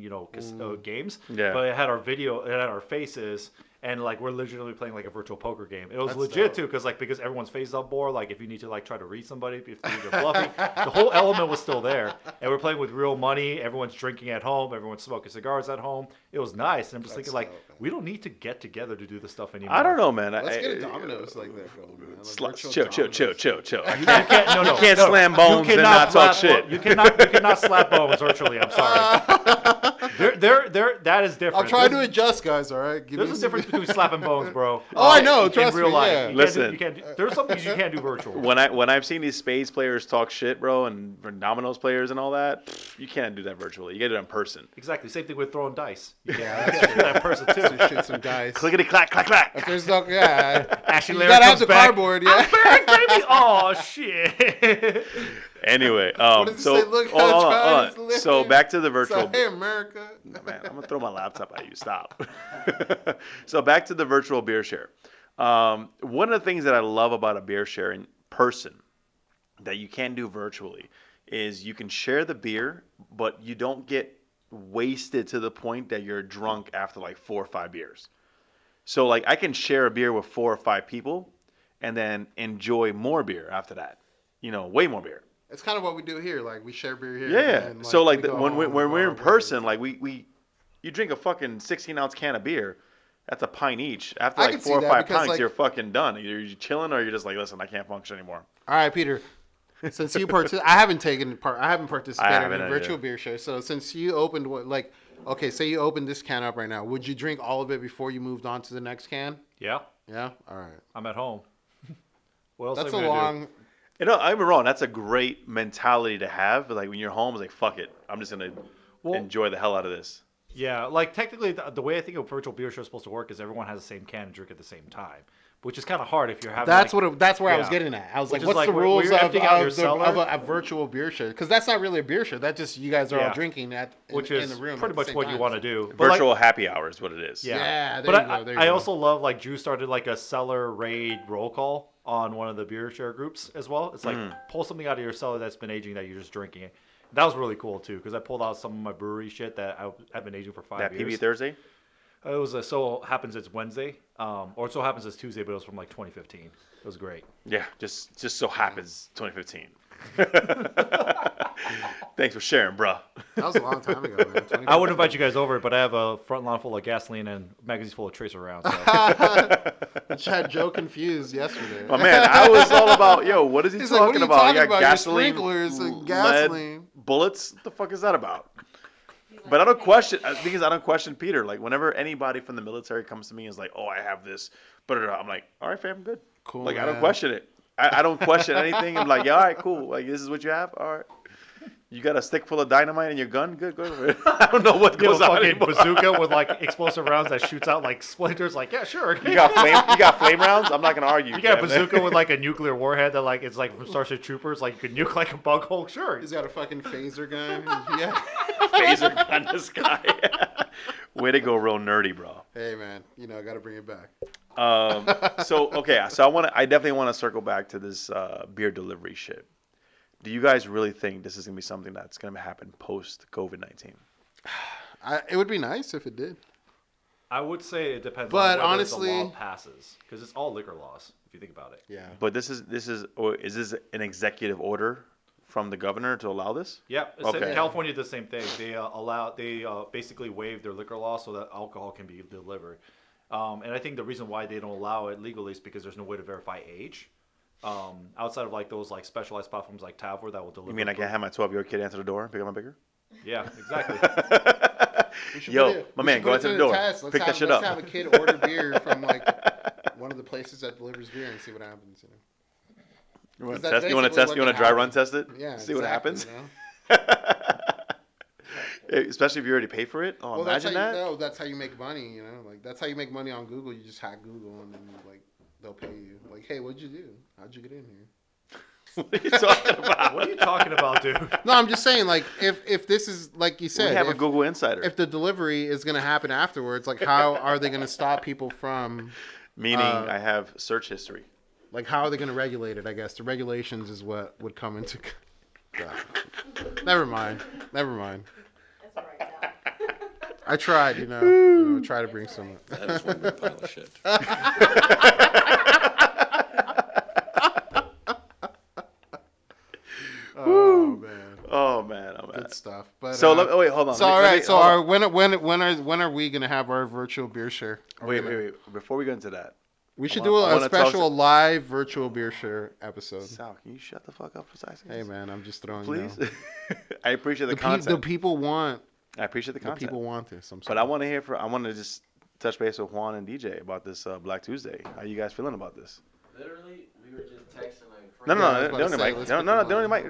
games. Yeah. But it had our video, it had our faces, and like we're legitimately playing like a virtual poker game. It was That's legit dope. too, because everyone's face on board. Like if you need to like try to read somebody, if you're bluffing, the whole element was still there. And we're playing with real money. Everyone's drinking at home. Everyone's smoking cigars at home. It was nice. And I'm just That's thinking like, dope, man. we don't need to get together to do this stuff anymore. I don't know, man. let's get a Domino's like that going, man. Like virtual Chill. Domino's. You can't, no, You can't slam bones you and cannot not talk slap- shit. You cannot slap bones virtually. I'm sorry. That is different. I'm trying to adjust, guys. All right. There's a difference between slapping bones, bro. Oh, I know, In trust real me, life. yeah. Listen. There's some things you can't do virtual. When I've seen these spades players talk shit, bro, and Domino's players and all that, you can't do that virtually. You got to do it in person. Exactly. Same thing with throwing dice. Yeah, that's true. That person too. So shoot some dice. Clickety clack clack clack. If there's no, yeah. Ashley You Larry gotta have comes the back. cardboard, yeah. I'm back, baby. Oh shit. Anyway, What does it so say? Look hold how on, Charlie's hold on. So living. back to the virtual. So, hey, America. Man, I'm gonna throw my laptop at you. Stop. So back to the virtual beer share. One of the things that I love about a beer share in person that you can do virtually is you can share the beer, but you don't get wasted to the point that you're drunk after like 4 or 5 beers. So like I can share a beer with 4 or 5 people and then enjoy more beer after that. Way more beer. It's kind of what we do here. Like, we share beer here. Yeah. And, So like we go when home, we're in whatever. person, like you drink a fucking 16-ounce can of beer. That's a pint each. After I like can 4 see or that 5 because, pints, like- you're fucking done. Either you're chilling or you're just like, listen, I can't function anymore. All right, Peter. Since you I haven't participated haven't in a either. virtual beer share. So since you opened say you opened this can up right now, would you drink all of it before you moved on to the next can? Yeah, Yeah. All right. I'm at home. What else That's am a I gonna long. I'm wrong. That's a great mentality to have. But like when you're home, it's like, fuck it. I'm just gonna Well- enjoy the hell out of this. do? Yeah, like technically, the way I think a virtual beer show is supposed to work is everyone has the same can and drink at the same time, which is kind of hard if you're having. That's like, that's where I was yeah. getting at. I was Which like, is what's like the where rules you're emptying out your cellar. of a virtual beer share? Because that's not really a beer share. That's just you guys are all Yeah. drinking which in is the room. pretty at the much same what you time. want to do. But, Virtual happy hour is what it is. Yeah, there but you go, there you I go. also love like Drew started like a cellar raid roll call on one of the beer share groups as well. It's like pull something out of your cellar that's been aging that you're just drinking it. That was really cool too because I pulled out some of my brewery shit that I've been aging for 5 That years. PB Thursday. It was so happens it's Wednesday, or it so happens it's Tuesday, but it was from like 2015. It was great. Yeah, just so happens 2015. Thanks for sharing, bruh. That was a long time ago, man. I would invite you guys over, but I have a front lawn full of gasoline and magazines full of tracer rounds. So. Which had Joe confused yesterday. My man, I was all about, what is he He's talking like, what are you about? talking got about? Your gasoline, sprinklers and lead, gasoline. bullets. What the fuck is that about? But I don't question. The thing is, I don't question Peter. Like whenever anybody from the military comes to me and is like, "Oh, I have this," but I'm like, "All right, fam, good." Cool, Like I don't man. question it. I don't question anything. I'm like, "Yeah, all right, cool. Like this is what you have. All right." You got a stick full of dynamite in your gun? Good, go for it. I don't know what You have goes a on fucking anymore. bazooka with like explosive rounds that shoots out like splinters. Like, yeah, sure. You got flame rounds? I'm not gonna argue. You got a fam. bazooka with like a nuclear warhead that like it's like from Starship Troopers. Like you could nuke like a bug hole. Sure. He's got a fucking phaser gun. Yeah. Phaser gun, this guy. Way to go, real nerdy, bro. Hey, man. I got to bring it back. So I definitely want to circle back to this beer delivery shit. Do you guys really think this is gonna be something that's gonna happen post COVID-19? It would be nice if it did. I would say it depends But on whether honestly- the law passes because it's all liquor laws if you think about it. Yeah. But is this an executive order from the governor to allow this? Yeah, Okay. California did the same thing. They basically waived their liquor law so that alcohol can be delivered. And I think the reason why they don't allow it legally is because there's no way to verify age. Outside of like those like specialized platforms like Tapsavvy that will deliver. You mean I can't have my 12-year-old kid answer the door and pick up my bigger? Yeah, exactly. Yo, my man, go answer the door. Pick that shit up. Let's have a kid order beer from like one of the places that delivers beer and see what happens. You want That's to test? You want to basically test? what You want to could dry happen. run test it? Yeah. See what exactly, happens. Especially if you already pay for it. Oh, Well, imagine that. No, that's how you make money. Like that's how you make money on Google. You just hack Google and then like they'll pay you. Like, hey, what'd you do? How'd you get in here? What are you talking about? What are you talking about, dude? No, I'm just saying, like, if this is like you said, We have a if, Google Insider. if the delivery is going to happen afterwards, like, how are they going to stop people from? Meaning, I have search history. Like, how are they going to regulate it? I guess the regulations is what would come into. God. Never mind. That's all right now. I tried, try to bring some. That is one big pile of shit. Oh man. Oh man. Good stuff. But So wait, hold on. So all right. So when are we gonna have our virtual beer share? Wait. Before we go into that, We should I do a wanna special live virtual beer share episode. Sal, can you shut the fuck up for 5 seconds? Hey man, I'm just throwing. Please. You know. I appreciate the The content. people want. I appreciate the The content. people want this. I'm But sorry. I want to just touch base with Juan and DJ about this Black Tuesday. How you guys feeling about this? Literally, we were just texting like. No, Yeah, I was they about don't to say, invite. let's No, put no, them they don't on. invite.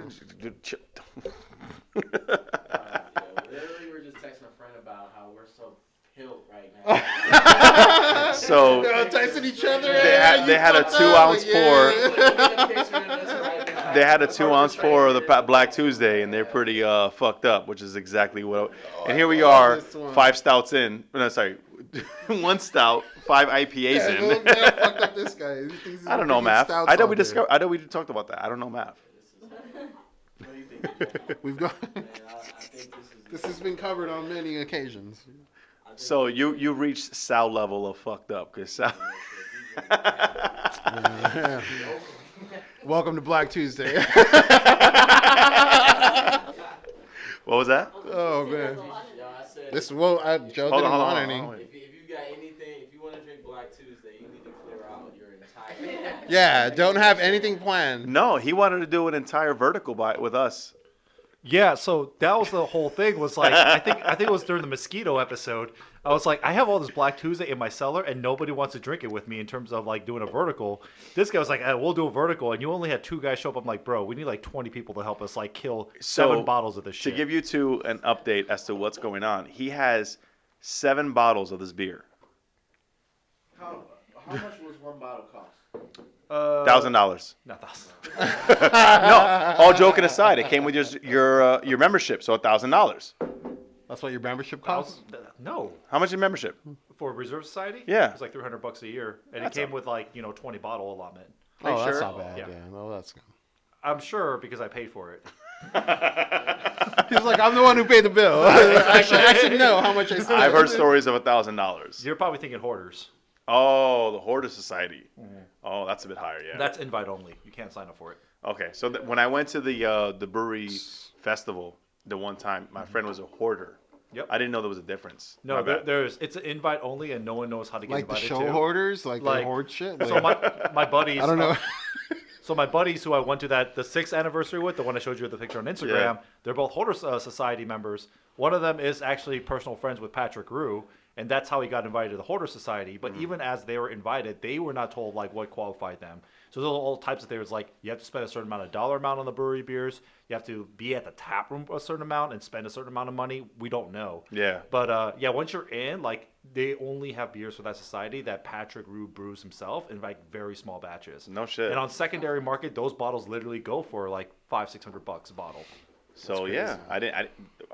Literally, we were just texting a friend about how we're so pilled right now. So They're all texting each other. they had a 2-ounce pour. They had a 2-ounce pour of the Black Tuesday, and they're pretty fucked up, which is exactly what. And here we are, 5 stouts in. No, sorry, 1 stout, 5 IPAs in. Look how fucked up this guy. He thinks he's I don't know drinking math. stouts I know all we day. discovered. I know we talked about that. I don't know math. What do you think? Jay? We've got. Man, I think This has been covered on many occasions. I think So you reached Sal level of fucked up, cause Sal. Yeah. Welcome to Black Tuesday. What was that? Oh man. Yo, I said, Joe Hold didn't on, want hold any. on. if you got anything, if you want to drink Black Tuesday, you need to clear out your entire. Yeah, don't have anything planned. No, he wanted to do an entire vertical with us. Yeah, so that was the whole thing. Was like I think it was during the mosquito episode. I was like, I have all this Black Tuesday in my cellar, and nobody wants to drink it with me in terms of like doing a vertical. This guy was like, we'll do a vertical, and you only had 2 guys show up. I'm like, bro, we need like 20 people to help us like kill 7 bottles of this shit. To give you two an update as to what's going on, he has 7 bottles of this beer. How much was one bottle cost? $1,000. Not us. No, all joking aside, it came with your membership, so $1,000. That's what your membership costs? No, How much is membership? for Reserve Society. Yeah. It's like $300 a year, and That's it came with like 20 bottle allotment. Oh, that's sure? not bad. Yeah. Yeah, no, that's good. I'm sure because I paid for it. He's like, I'm the one who paid the bill. I should know how much I spent. I've heard stories of $1,000. You're probably thinking hoarders. Oh, the Hoarder Society. Oh, that's a bit higher, yeah. That's invite only. You can't sign up for it. Okay, so when I went to the brewery festival the one time, my friend was a hoarder. Yep. I didn't know there was a difference. No, My bad. it's an invite only, and no one knows how to get Like the invited show to. hoarders, like Like- they hoard shit. So Like, my buddies. I don't know. So my buddies who I went to the 6th anniversary with, the one I showed you the picture on Instagram, Yeah. they're both Hoarder Society members. One of them is actually personal friends with Patrick Rue, and that's how he got invited to the Hoarder Society. But even as they were invited, they were not told like what qualified them. So there's all types of things like you have to spend a certain amount of dollar amount on the brewery beers. You have to be at the tap room a certain amount and spend a certain amount of money. We don't know. Yeah. But yeah, once you're in, like they only have beers for that society that Patrick Rue brews himself in like very small batches. No shit. And on secondary market, those bottles literally go for like $500-$600 a bottle. So yeah,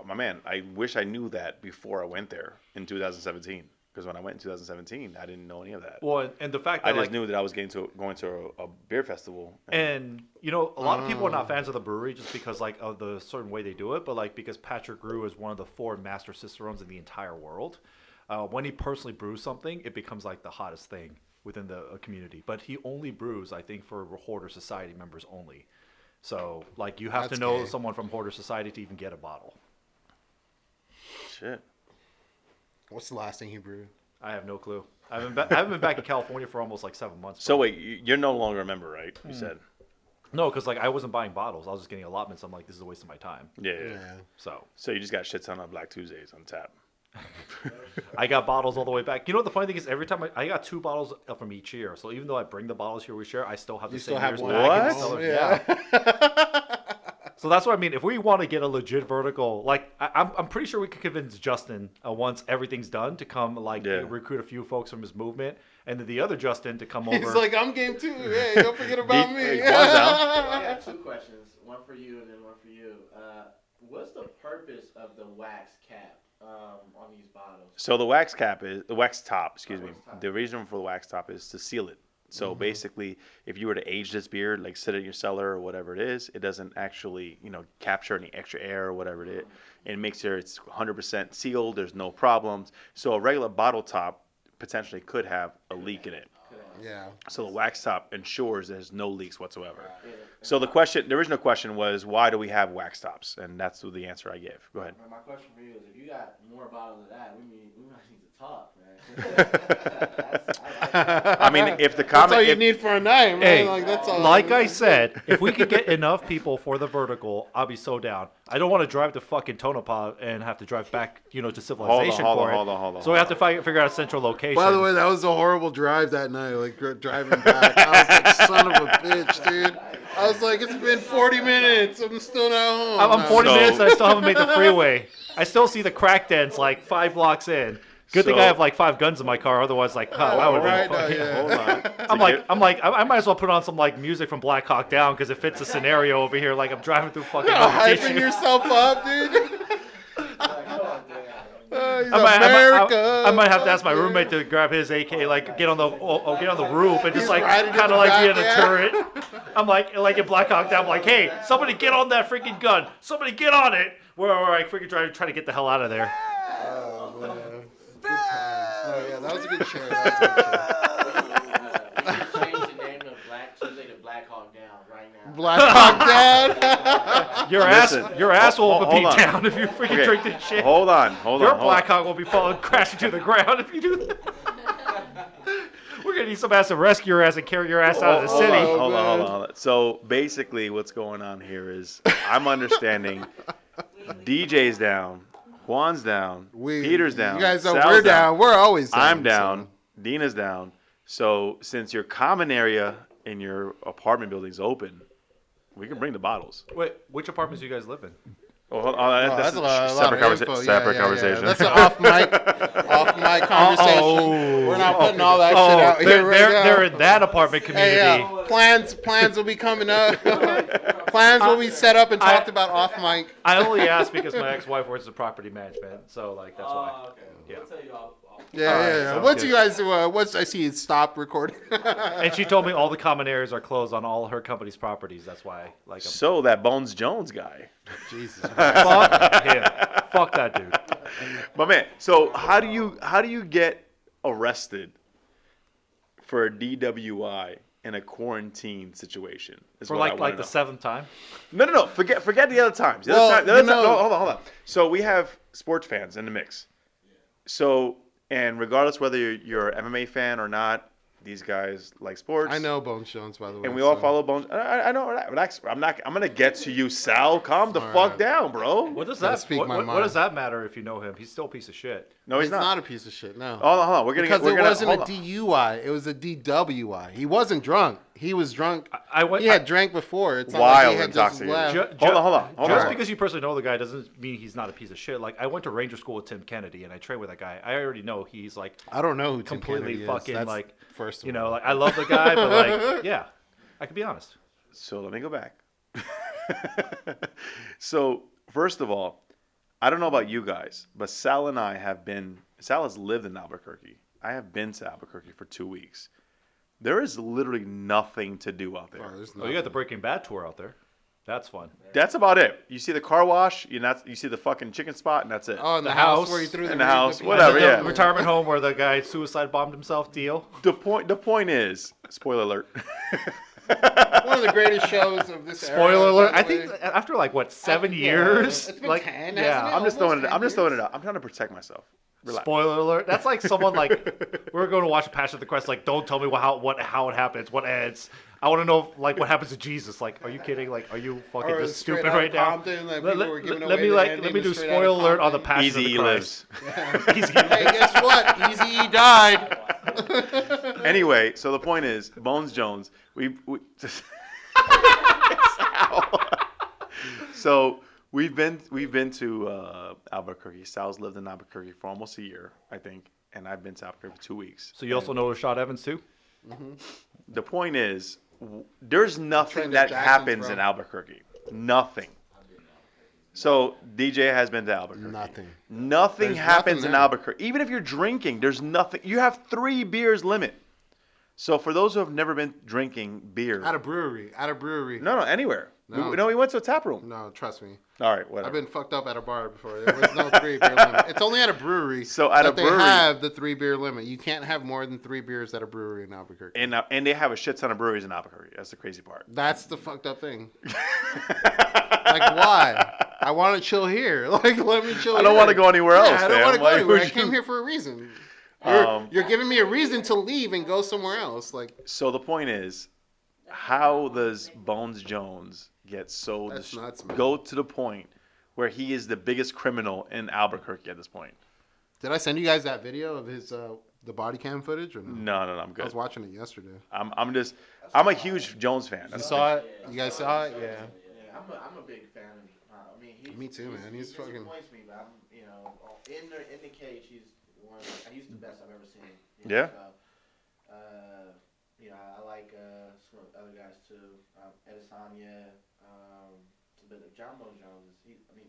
my man, I wish I knew that before I went there in 2017. Because when I went in 2017, I didn't know any of that. Well, and the fact I that just like, knew that I was going to a beer festival. and you know, a lot of people are not fans of the brewery just because like of the certain way they do it, but like because Patrick Rue is one of the 4 master cicerones in the entire world. When he personally brews something, it becomes like the hottest thing within the community. But he only brews, I think, for Hoarder Society members only. So like you have That's to know gay. someone from Hoarder Society to even get a bottle. Shit. What's the last thing he brewed? I have no clue. I haven't been back in California for almost like 7 months. So bro. wait, you're no longer a member, right? You said. No, because like I wasn't buying bottles. I was just getting allotments. I'm like, this is a waste of my time. Yeah. Yeah. So So you just got shit ton of Black Tuesdays on tap. I got bottles all the way back. You know what the funny thing is? Every time I got 2 bottles from each year. So even though I bring the bottles here we share, I still have the You same still have beers one back in What? the cellar. Yeah. So that's what I mean. If we want to get a legit vertical, like I'm pretty sure we could convince Justin once everything's done to come recruit a few folks from his movement, and then the other Justin to come over. He's like, I'm game too. Hey, don't forget about me. Hey, one's down. I got 2 questions. One for you and then one for you. What's the purpose of the wax cap on these bottles? So the wax top. Excuse me. Wax top. The reason for the wax top is to seal it. So basically, if you were to age this beer, like sit it in your cellar or whatever it is, it doesn't actually, capture any extra air or whatever it is. And it makes sure it's 100% sealed. There's no problems. So a regular bottle top potentially could have a leak in it. Yeah. So the wax top ensures there's no leaks whatsoever. So the original question was, why do we have wax tops? And that's the answer I gave. Go ahead. My question for you is, if you got more bottles of that, we might need to talk, man. I mean, if the That's comment, all you need for a night, man. Hey, That's all. like I said, if we could get enough people for the vertical, I'll be so down. I don't want to drive to fucking Tonopah and have to drive back, to civilization for it. Hold on. So we have to figure out a central location. By the way, that was a horrible drive that night, like driving back. I was like, son of a bitch, dude. I was like, it's been 40 minutes. I'm still not home. I'm 40 minutes and I still haven't made the freeway. I still see the crack dents like 5 blocks in. Good thing I have like 5 guns in my car. Otherwise, like, I would have been fucking. Hold on. I might as well put on some like music from Black Hawk Down because it fits the scenario over here. Like I'm driving through fucking. Hyping yourself up, dude. I might have to ask my roommate to grab his AK, like get on the roof and just like kind of like be in a turret. I'm like in Black Hawk Down, I'm like, hey, somebody get on that freaking gun, somebody get on it. Where I freaking try to get the hell out of there. Oh man, good times. Oh yeah, that was a good show. We should change the name of Black Tuesday to Black Hawk Down right now. Black Hawk Down. Your ass will be hold on. down if you freaking drink this shit. Hold on. Your Black Hawk will be falling crashing to the ground if you do that. We're gonna need some ass to rescue your ass and carry your ass out of the city. Hold on. So basically, what's going on here is I'm understanding. DJ's down, Juan's down, Peter's down. You guys know Sal's we're down. We're always down. I'm down. Dina's down. So since your common area in your apartment building's open, we can bring the bottles. Wait, which apartments do you guys live in? Oh, hold on. That's a lot separate of info. separate conversation. That's an off mic conversation. We're not putting all that shit out here right now. They're in that apartment community. Hey, plans will be coming up. Plans will be set up and talked about off mic. I only asked because my ex-wife works in property management, so like that's why. Okay. Yeah. We'll tell you off. Yeah. What do you guys do? I see you stopped recording. And she told me all the common areas are closed on all her company's properties. That's why. Like. So that Bones Jones guy. Jesus. Fuck him. Fuck that dude. But man, so how do you get arrested for a DWI in a quarantine situation? For like the 7th time. No. Forget the other times. The other time, hold on. So we have sports fans in the mix. So, and regardless whether you're an MMA fan or not, these guys like sports. I know Bones Jones, by the way. And we all follow Bones. I know. Relax. I'm gonna get to you, Sal. Calm the fuck down, bro. What does Gotta that speak my what mind. does that matter if you know him? He's still a piece of shit. No, he's not. not. A piece of shit. No. Hold on. Because it wasn't a DUI. It was a DWI. He wasn't drunk. He was drunk. He had drank before. It's not like he had just left. Hold on. Just because you personally know the guy doesn't mean he's not a piece of shit. Like I went to Ranger School with Tim Kennedy and I trained with that guy. I already know he's like. I don't know who Tim completely Kennedy fucking is. That's like. First of all. all. Like I love the guy, but like yeah, I can be honest. So let me go back. So first of all, I don't know about you guys, but Sal and I have been. Sal has lived in Albuquerque. I have been to Albuquerque for 2 weeks. There is literally nothing to do out there. You got the Breaking Bad tour out there. That's fun. That's about it. You see the car wash, you see the fucking chicken spot, and that's it. Oh, in the house where you threw in the house, whatever. Yeah. The retirement home where the guy suicide bombed himself. Deal. The point is, spoiler alert. One of the greatest shows of this era. Spoiler alert. I think after like what 7 years. It's been like 10, yeah. hasn't it? I'm just throwing it out. I'm trying to protect myself. Relax. Spoiler alert. That's like someone like we're going to watch Passion of the Christ. Like, don't tell me how it happens, what ends. I want to know like what happens to Jesus. Like, are you kidding? Like, are you fucking Or just Straight stupid Outta right now? Compton, like, Let people were giving me away the let ending me of do Straight Outta spoiler alert on the Compton. Passion of Easy the Christ. lives. Easy. Hey, guess what? Easy died. Anyway, so the point is, Bones Jones, we So we've been to Albuquerque. Sal's lived in Albuquerque for almost a year, I think, and I've been to Albuquerque for 2 weeks. So you also know Rashad Evans too? The point is, there's nothing trained that at Jackson's, happens bro. in Albuquerque. Nothing. So DJ has been to Albuquerque. Nothing. Nothing There's happens nothing in there. Albuquerque. Even if you're drinking, there's nothing. You have 3 beers limit. So for those who have never been drinking beer, At a brewery. no, anywhere. No. We went to a tap room. No, trust me. All right, whatever. I've been fucked up at a bar before. There was no 3 beer limit. It's only at a brewery. So at a that they brewery- have the 3 beer limit. You can't have more than 3 beers at a brewery in Albuquerque. And they have a shit ton of breweries in Albuquerque. That's the crazy part. That's the fucked up thing. Like, why? I want to chill here. Like, let me chill. I don't here. want to go anywhere else, I don't man. want to go Like, anywhere. I would came you- here for a reason. Um, You're giving me a reason to leave and go somewhere else. Like, So the point is, how does Bones Jones get so That's nuts, man. go to the point where he is the biggest criminal in Albuquerque at this point? did I send you guys that video of his the body cam footage or no? No, I'm I good. was watching it yesterday. I'm a huge Jones fan. You That's saw it? You guys saw it? Yeah. Yeah, I'm a big fan of. I mean, Me too, man. He's he fucking- disappoints me, but I'm, in the cage, he's one. He's the best I've ever seen. Yeah. So, I like some other guys too. Edesanya, but John Bones Jones.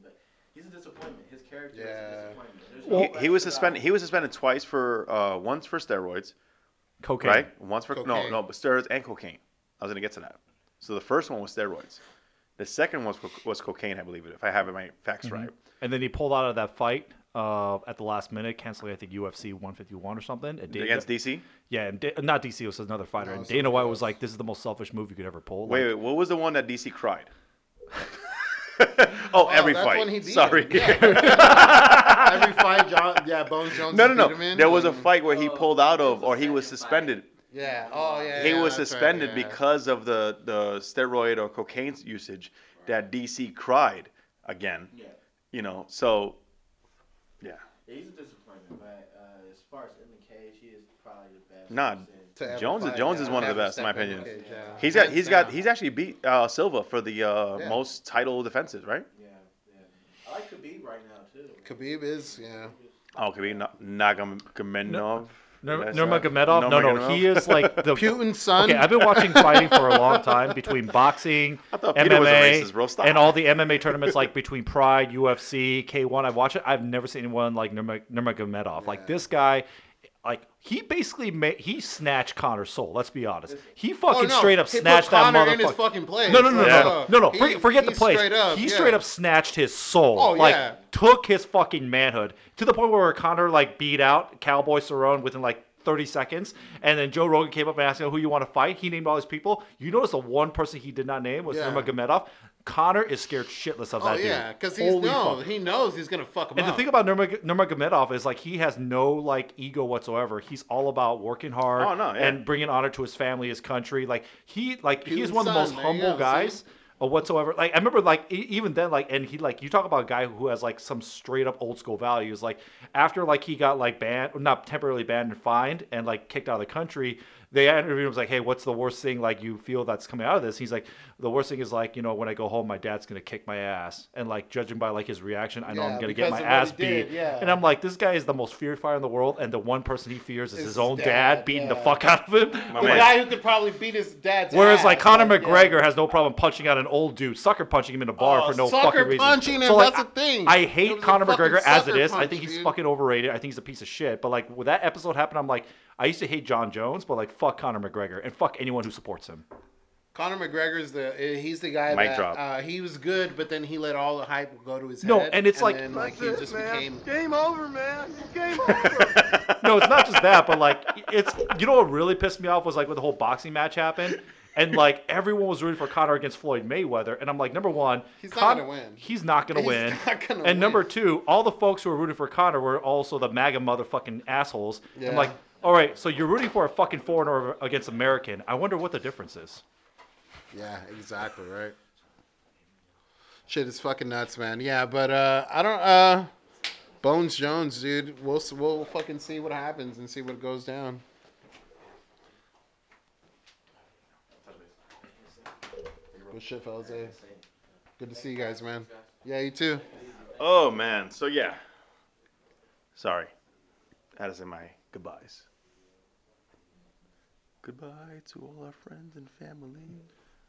But he's a disappointment. His character is Yeah. a disappointment. There's no He question was about suspended. it. He was suspended twice for once for steroids, Cocaine. right? Once for Cocaine. no, but steroids and cocaine. I was gonna get to that. So the first one was steroids. The second one was cocaine, I believe it, if I have my facts right. And then he pulled out of that fight at the last minute, canceling I think UFC 151 or something. And Against DC. Yeah, and not DC. It was another fighter. No, and somebody Dana White else. was like, "This is the most selfish move you could ever pull." Wait, Like, what was the one that DC cried? Every that's fight. when he beat Sorry. him. Yeah. Every fight, Bones Jones. No. beat him in. There was a fight where he pulled out of, or he was suspended. Yeah. Oh yeah. He yeah, was that's right, suspended yeah. because of the steroid or cocaine usage that DC cried again. Yeah. So yeah. He's a disappointment, but as far as in the cage, he is probably the best. Nah, I've seen. To ever Jones fight, is one of the ever best in my step in the opinion. cage, yeah. He's actually beat Silva for the most title defenses, right? Yeah. I like Khabib right now too. Khabib is, yeah. Oh, could be Nurmagomedov. Nurmagomedov. No, he is like the Putin's son. Okay, I've been watching fighting for a long time between boxing, I thought Peter was a MMA, racist, bro. Stop. and all the MMA tournaments like between Pride, UFC, K1. I watch it. I've never seen anyone like Nurmagomedov. Like this guy, like he basically he snatched Connor's soul. Let's be honest. He fucking straight up he snatched put that Conor in his motherfucker. fucking place. No. He- Forget the he place. Straight up, He yeah. straight up snatched his soul. Oh, like yeah. took his fucking manhood to the point where Connor like beat out Cowboy Cerrone within like 30 seconds, and then Joe Rogan came up and asked him who you want to fight. He named all these people. You notice the one person he did not name was Yeah. Nurmagomedov. Connor is scared shitless of Oh that dude. yeah, because Holy fuck. he knows he's gonna fuck him And up. the thing about Nurmagomedov is like he has no like ego whatsoever. He's all about working hard Oh, no, yeah. and bringing honor to his family, his country. Like he is Putin's one of the most son, there you humble go, guys see? or whatsoever. Like I remember like even then like and he like you talk about a guy who has like some straight up old school values. Like after like he got like banned, not temporarily banned and fined and like kicked out of the country. They interviewed him was like, hey, what's the worst thing like you feel that's coming out of this? He's like, the worst thing is like, when I go home, my dad's gonna kick my ass. And like judging by like his reaction, I know I'm gonna get because my of what ass he did, beat. yeah. And I'm like, this guy is the most feared fighter in the world, and the one person he fears is Is his his own dad, dad beating the yeah. fuck out of him. My the man. guy who could probably beat his dad's Whereas ass, like Conor yeah. McGregor has no problem punching out an old dude, sucker punching him in a bar for no sucker fucking reason. punching him, So, like, that's the thing. I It hate was a Conor fucking McGregor as it sucker is. I punch, think he's dude. fucking overrated. I think he's a piece of shit. But like when that episode happened, I'm like, I used to hate John Jones, but like fuck Conor McGregor and fuck anyone who supports him. Conor McGregor's he's the guy Mic that drop. He was good, but then he let all the hype go to his No, head. and it's like- then, he just became. Game over, man. Game over. No, it's not just that, but like it's what really pissed me off was like when the whole boxing match happened. And like everyone was rooting for Conor against Floyd Mayweather, and I'm like, number one, He's not gonna win. He's not gonna He's win. not gonna And number win. two, all the folks who were rooting for Conor were also the MAGA motherfucking assholes. Yeah. I'm like, all right, so you're rooting for a fucking foreigner against American. I wonder what the difference is. Yeah, exactly right. Shit is fucking nuts, man. Yeah, but I don't. Bones Jones, dude. We'll fucking see what happens and see what goes down. Good shit, fellas. Eh? Good to see you guys, man. Yeah, you too. Oh man. So yeah. Sorry. That is in my goodbyes. Goodbye to all our friends and family.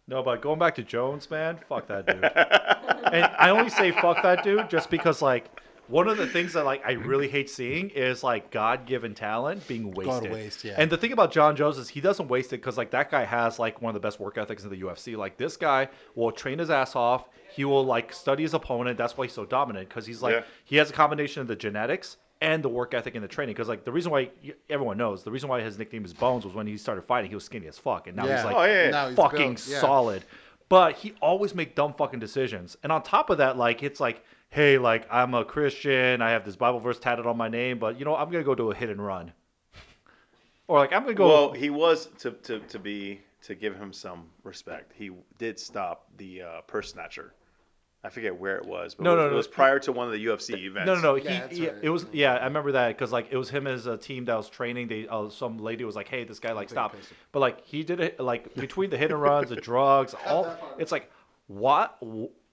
No, but going back to Jones, man, fuck that dude. And I only say fuck that dude just because like one of the things that like I really hate seeing is like God-given talent being wasted. waste, yeah. And the thing about John Jones is he doesn't waste it because like that guy has like one of the best work ethics in the UFC. Like this guy will train his ass off. He will like study his opponent. That's why he's so dominant because he's like Yeah. he has a combination of the genetics and the work ethic and the training. Because like the reason why everyone knows the reason why his nickname is Bones was when he started fighting he was skinny as fuck and now Yeah. he's like Oh, yeah. Now he's fucking built, yeah. solid. But he always make dumb fucking decisions. And on top of that, like it's like, hey, like I'm a Christian, I have this Bible verse tatted on my name, but you know, I'm gonna go do a hit and run. Or like I'm gonna go Well, he was to give him some respect. He did stop the purse snatcher. I forget where it was, but No, it was prior to one of the UFC events. No. Yeah, that's right. It was I remember that because like it was him as a team that was training. They some lady was like, "Hey, this guy like stop," but like he did it like between the hit and runs, the drugs, all. It's like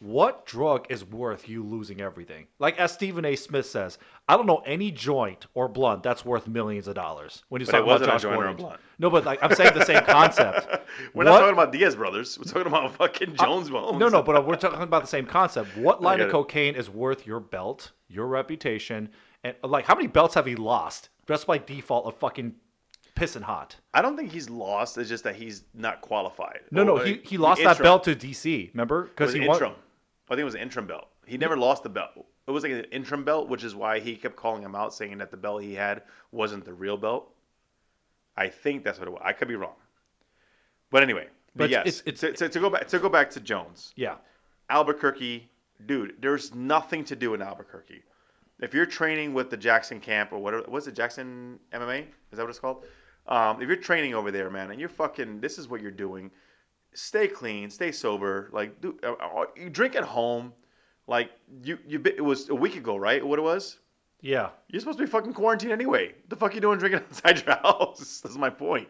what drug is worth you losing everything? Like as Stephen A. Smith says, I don't know any joint or blunt that's worth millions of dollars. When he's But it talking about wasn't a Josh joint or a Gordon. blunt. No, but like I'm saying the same concept. We're not talking about Diaz brothers. We're talking about fucking Jones Bones. No, but we're talking about the same concept. What line get of it. cocaine is worth your belt, your reputation, and like how many belts have he lost just by default of fucking pissing hot? I don't think he's lost. It's just that he's not qualified. No, he lost that interim. belt to DC. Remember? It Because was he an won. interim. I think it was an interim belt. He never lost the belt. It was like an interim belt, which is why he kept calling him out, saying that the belt he had wasn't the real belt. I think that's what it was. I could be wrong. But anyway, But yes. To go back to Jones. Yeah. Albuquerque, dude, there's nothing to do in Albuquerque. If you're training with the Jackson camp or whatever, what's it, Jackson MMA? Is that what it's called? If you're training over there, man, and you're fucking, this is what you're doing. Stay clean, stay sober. Like, you drink at home. Like, it was a week ago, right? What it was? Yeah. You're supposed to be fucking quarantined anyway. What the fuck you doing drinking outside your house? That's my point.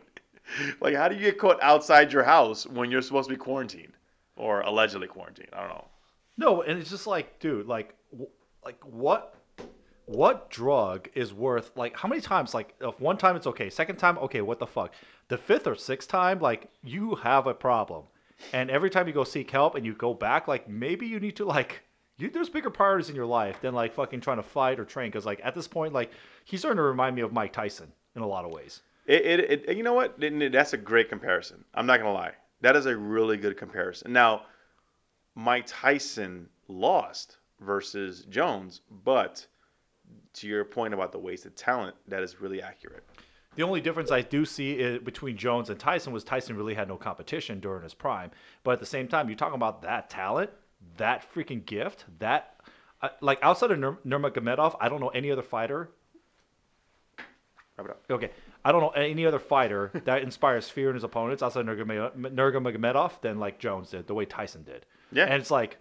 Like, how do you get caught outside your house when you're supposed to be quarantined or allegedly quarantined? I don't know. No, and it's just like, dude, like what drug is worth like how many times like if one time it's okay, second time okay, what the fuck, the fifth or sixth time like you have a problem, and every time you go seek help and you go back like maybe you need to like there's bigger priorities in your life than like fucking trying to fight or train because like at this point like he's starting to remind me of Mike Tyson in a lot of ways. You know what? That's a great comparison. I'm not gonna lie. That is a really good comparison. Now, Mike Tyson lost versus Jones, but to your point about the wasted talent, that is really accurate. The only difference I do see between Jones and Tyson was Tyson really had no competition during his prime. But at the same time, you're talking about that talent, that freaking gift, that like outside of Nurmagomedov, I don't know any other fighter. Wrap it up. Okay, I don't know any other fighter that inspires fear in his opponents outside of Nurmagomedov than like Jones did, the way Tyson did. Yeah. And it's like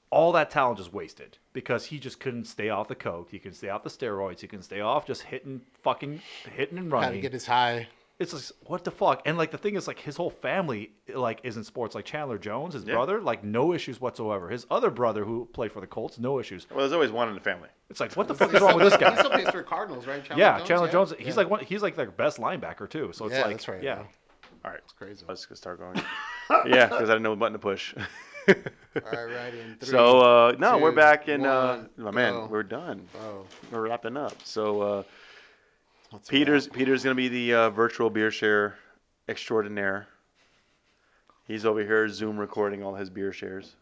all that talent just wasted because he just couldn't stay off the coke. He couldn't stay off the steroids. He couldn't stay off just hitting and Had running. to get his high. It's just what the fuck. And like the thing is like his whole family like is in sports. Like Chandler Jones, his brother, like no issues whatsoever. His other brother who played for the Colts, no issues. Well, there's always one in the family. It's like what the fuck is wrong with this He guy? still plays for Cardinals, right? Chandler Jones. Yeah. He's like their best linebacker too. So it's Yeah, like that's right, yeah. man. All right, It's crazy. let's just start going. Yeah, because I didn't know what button to push. All right, in three, So no, we're two, back in. one, My man, go. we're done. Oh, We're wrapping up. So what's Peter's gonna be the virtual beer share extraordinaire. He's over here Zoom recording all his beer shares.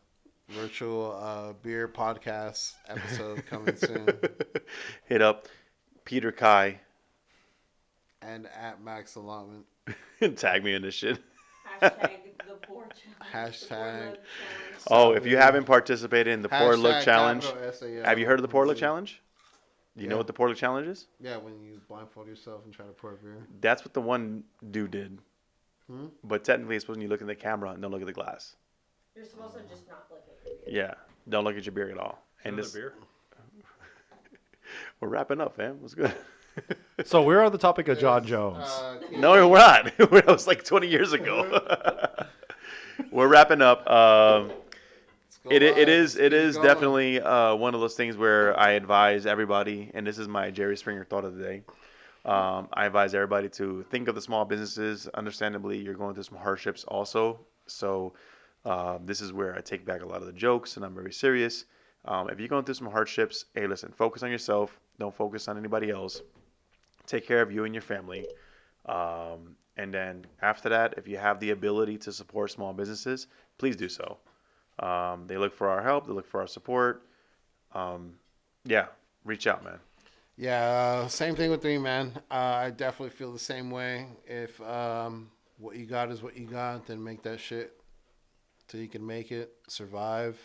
virtual beer podcast episode coming soon, Hit up Peter Kai. and at Max Allotment. Tag me in this shit. Hashtag the poor challenge. Hashtag- The poor look challenge. Oh, if you haven't participated in the Poor Look Hashtag Challenge, capital SAL. have you heard of the Poor Look Challenge? Do you know Yeah. what the Poor Look Challenge is? Yeah, when you blindfold yourself and try to pour a beer. That's what the one dude did. Hmm? But technically, it's when you look in the camera and don't look at the glass. You're supposed to just not look at your beer. Yeah, don't look at your beer at all. And Another this, beer. we're wrapping up, man. What's good? So we're on the topic of John Jones. No, we're not. That was like 20 years ago. We're wrapping up. Go It live. is Let's keep it going. definitely one of those things where I advise everybody, and this is my Jerry Springer thought of the day. I advise everybody to think of the small businesses. Understandably, you're going through some hardships also. So this is where I take back a lot of the jokes, and I'm very serious. If you're going through some hardships, hey, listen, focus on yourself. Don't focus on anybody else. Take care of you and your family. And then after that, if you have the ability to support small businesses, please do so. They look for our help. They look for our support. Um, yeah, reach out, man. Yeah, same thing with me, man. I definitely feel the same way. If what you got is what you got, then make that shit till you can make it, survive.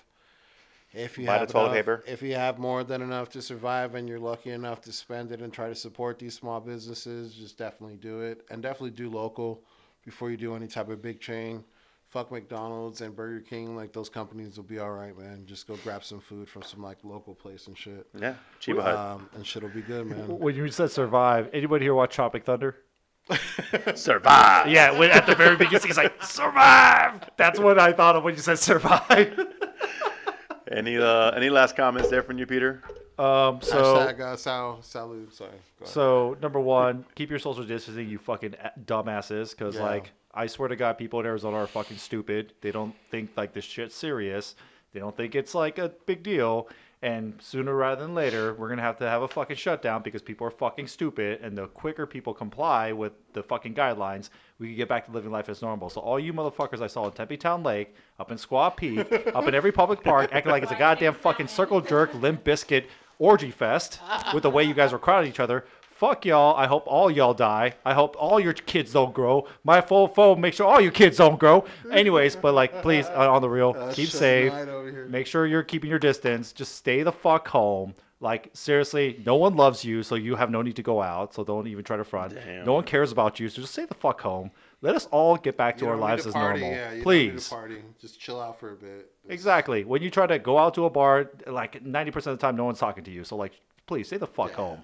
If you Buy the have toilet enough, paper. if you have more than enough to survive and you're lucky enough to spend it and try to support these small businesses, just definitely do it. And definitely do local before you do any type of big chain. Fuck McDonald's and Burger King, like those companies will be all right, man. Just go grab some food from some like local place and shit. Yeah, Chiba Hut. And shit'll be good, man. When you said survive, anybody here watch Tropic Thunder? Survive. Yeah, when at the very beginning, he's like, survive! That's what I thought of when you said survive. Any last comments there from you, Peter? So Hashtag salud. Sorry. Go ahead. So number one, keep your social distancing, you fucking dumbasses, because Yeah. like I swear to God, people in Arizona are fucking stupid. They don't think like this shit's serious. They don't think it's like a big deal. And sooner rather than later, we're gonna have to have a fucking shutdown because people are fucking stupid. And the quicker people comply with the fucking guidelines, we can get back to living life as normal. So all you motherfuckers I saw in Tempe Town Lake, up in Squaw Peak, up in every public park, acting like it's a goddamn fucking circle jerk, Limp Biscuit orgy fest with the way you guys were crowding each other. Fuck y'all. I hope all y'all die. I hope all your kids don't grow. My full foe, make sure all your kids don't grow. Anyways, but like, please, on the real, keep safe. Make sure you're keeping your distance. Just stay the fuck home. Like, seriously, no one loves you, so you have no need to go out. So don't even try to front. Damn. No one cares about you, so just stay the fuck home. Let us all get back to You our don't need lives to as party, normal. yeah, you don't need Please. to party. Just chill out for a bit. Exactly. When you try to go out to a bar, like 90% of the time, no one's talking to you. So, like, please stay the fuck Yeah. home.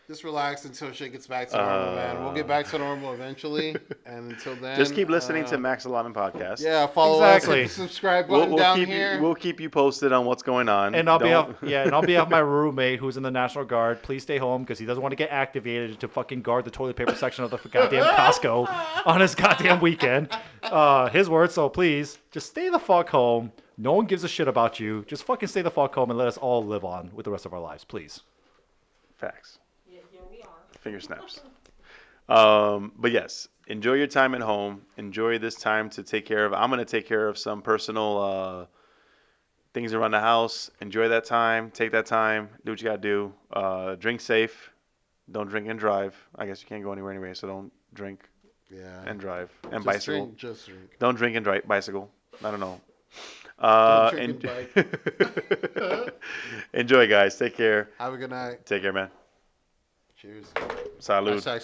Just relax until shit gets back to normal, man. We'll get back to normal eventually. And until then, Just keep listening to Max Alamin podcast. Yeah, follow Exactly. us. Hit the subscribe button down here. We'll keep you posted on what's going on. And I'll Don't- be off my roommate who's in the National Guard. Please stay home because he doesn't want to get activated to fucking guard the toilet paper section of the goddamn Costco on his goddamn weekend. His words. So please, just stay the fuck home. No one gives a shit about you. Just fucking stay the fuck home and let us all live on with the rest of our lives, please. Facts. Yeah, here we are. Finger snaps. But yes, enjoy your time at home. Enjoy this time to take care of. I'm gonna take care of some personal things around the house. Enjoy that time. Take that time. Do what you gotta do. Drink safe. Don't drink and drive. I guess you can't go anywhere anyway, so don't drink Yeah. and drive and Just bicycle. drink, just drink. Don't drink and drive bicycle. I don't know. Don't drink and Enjoy, guys. Take care. Have a good night. Take care, man. Cheers. Salud. Hashtag salad.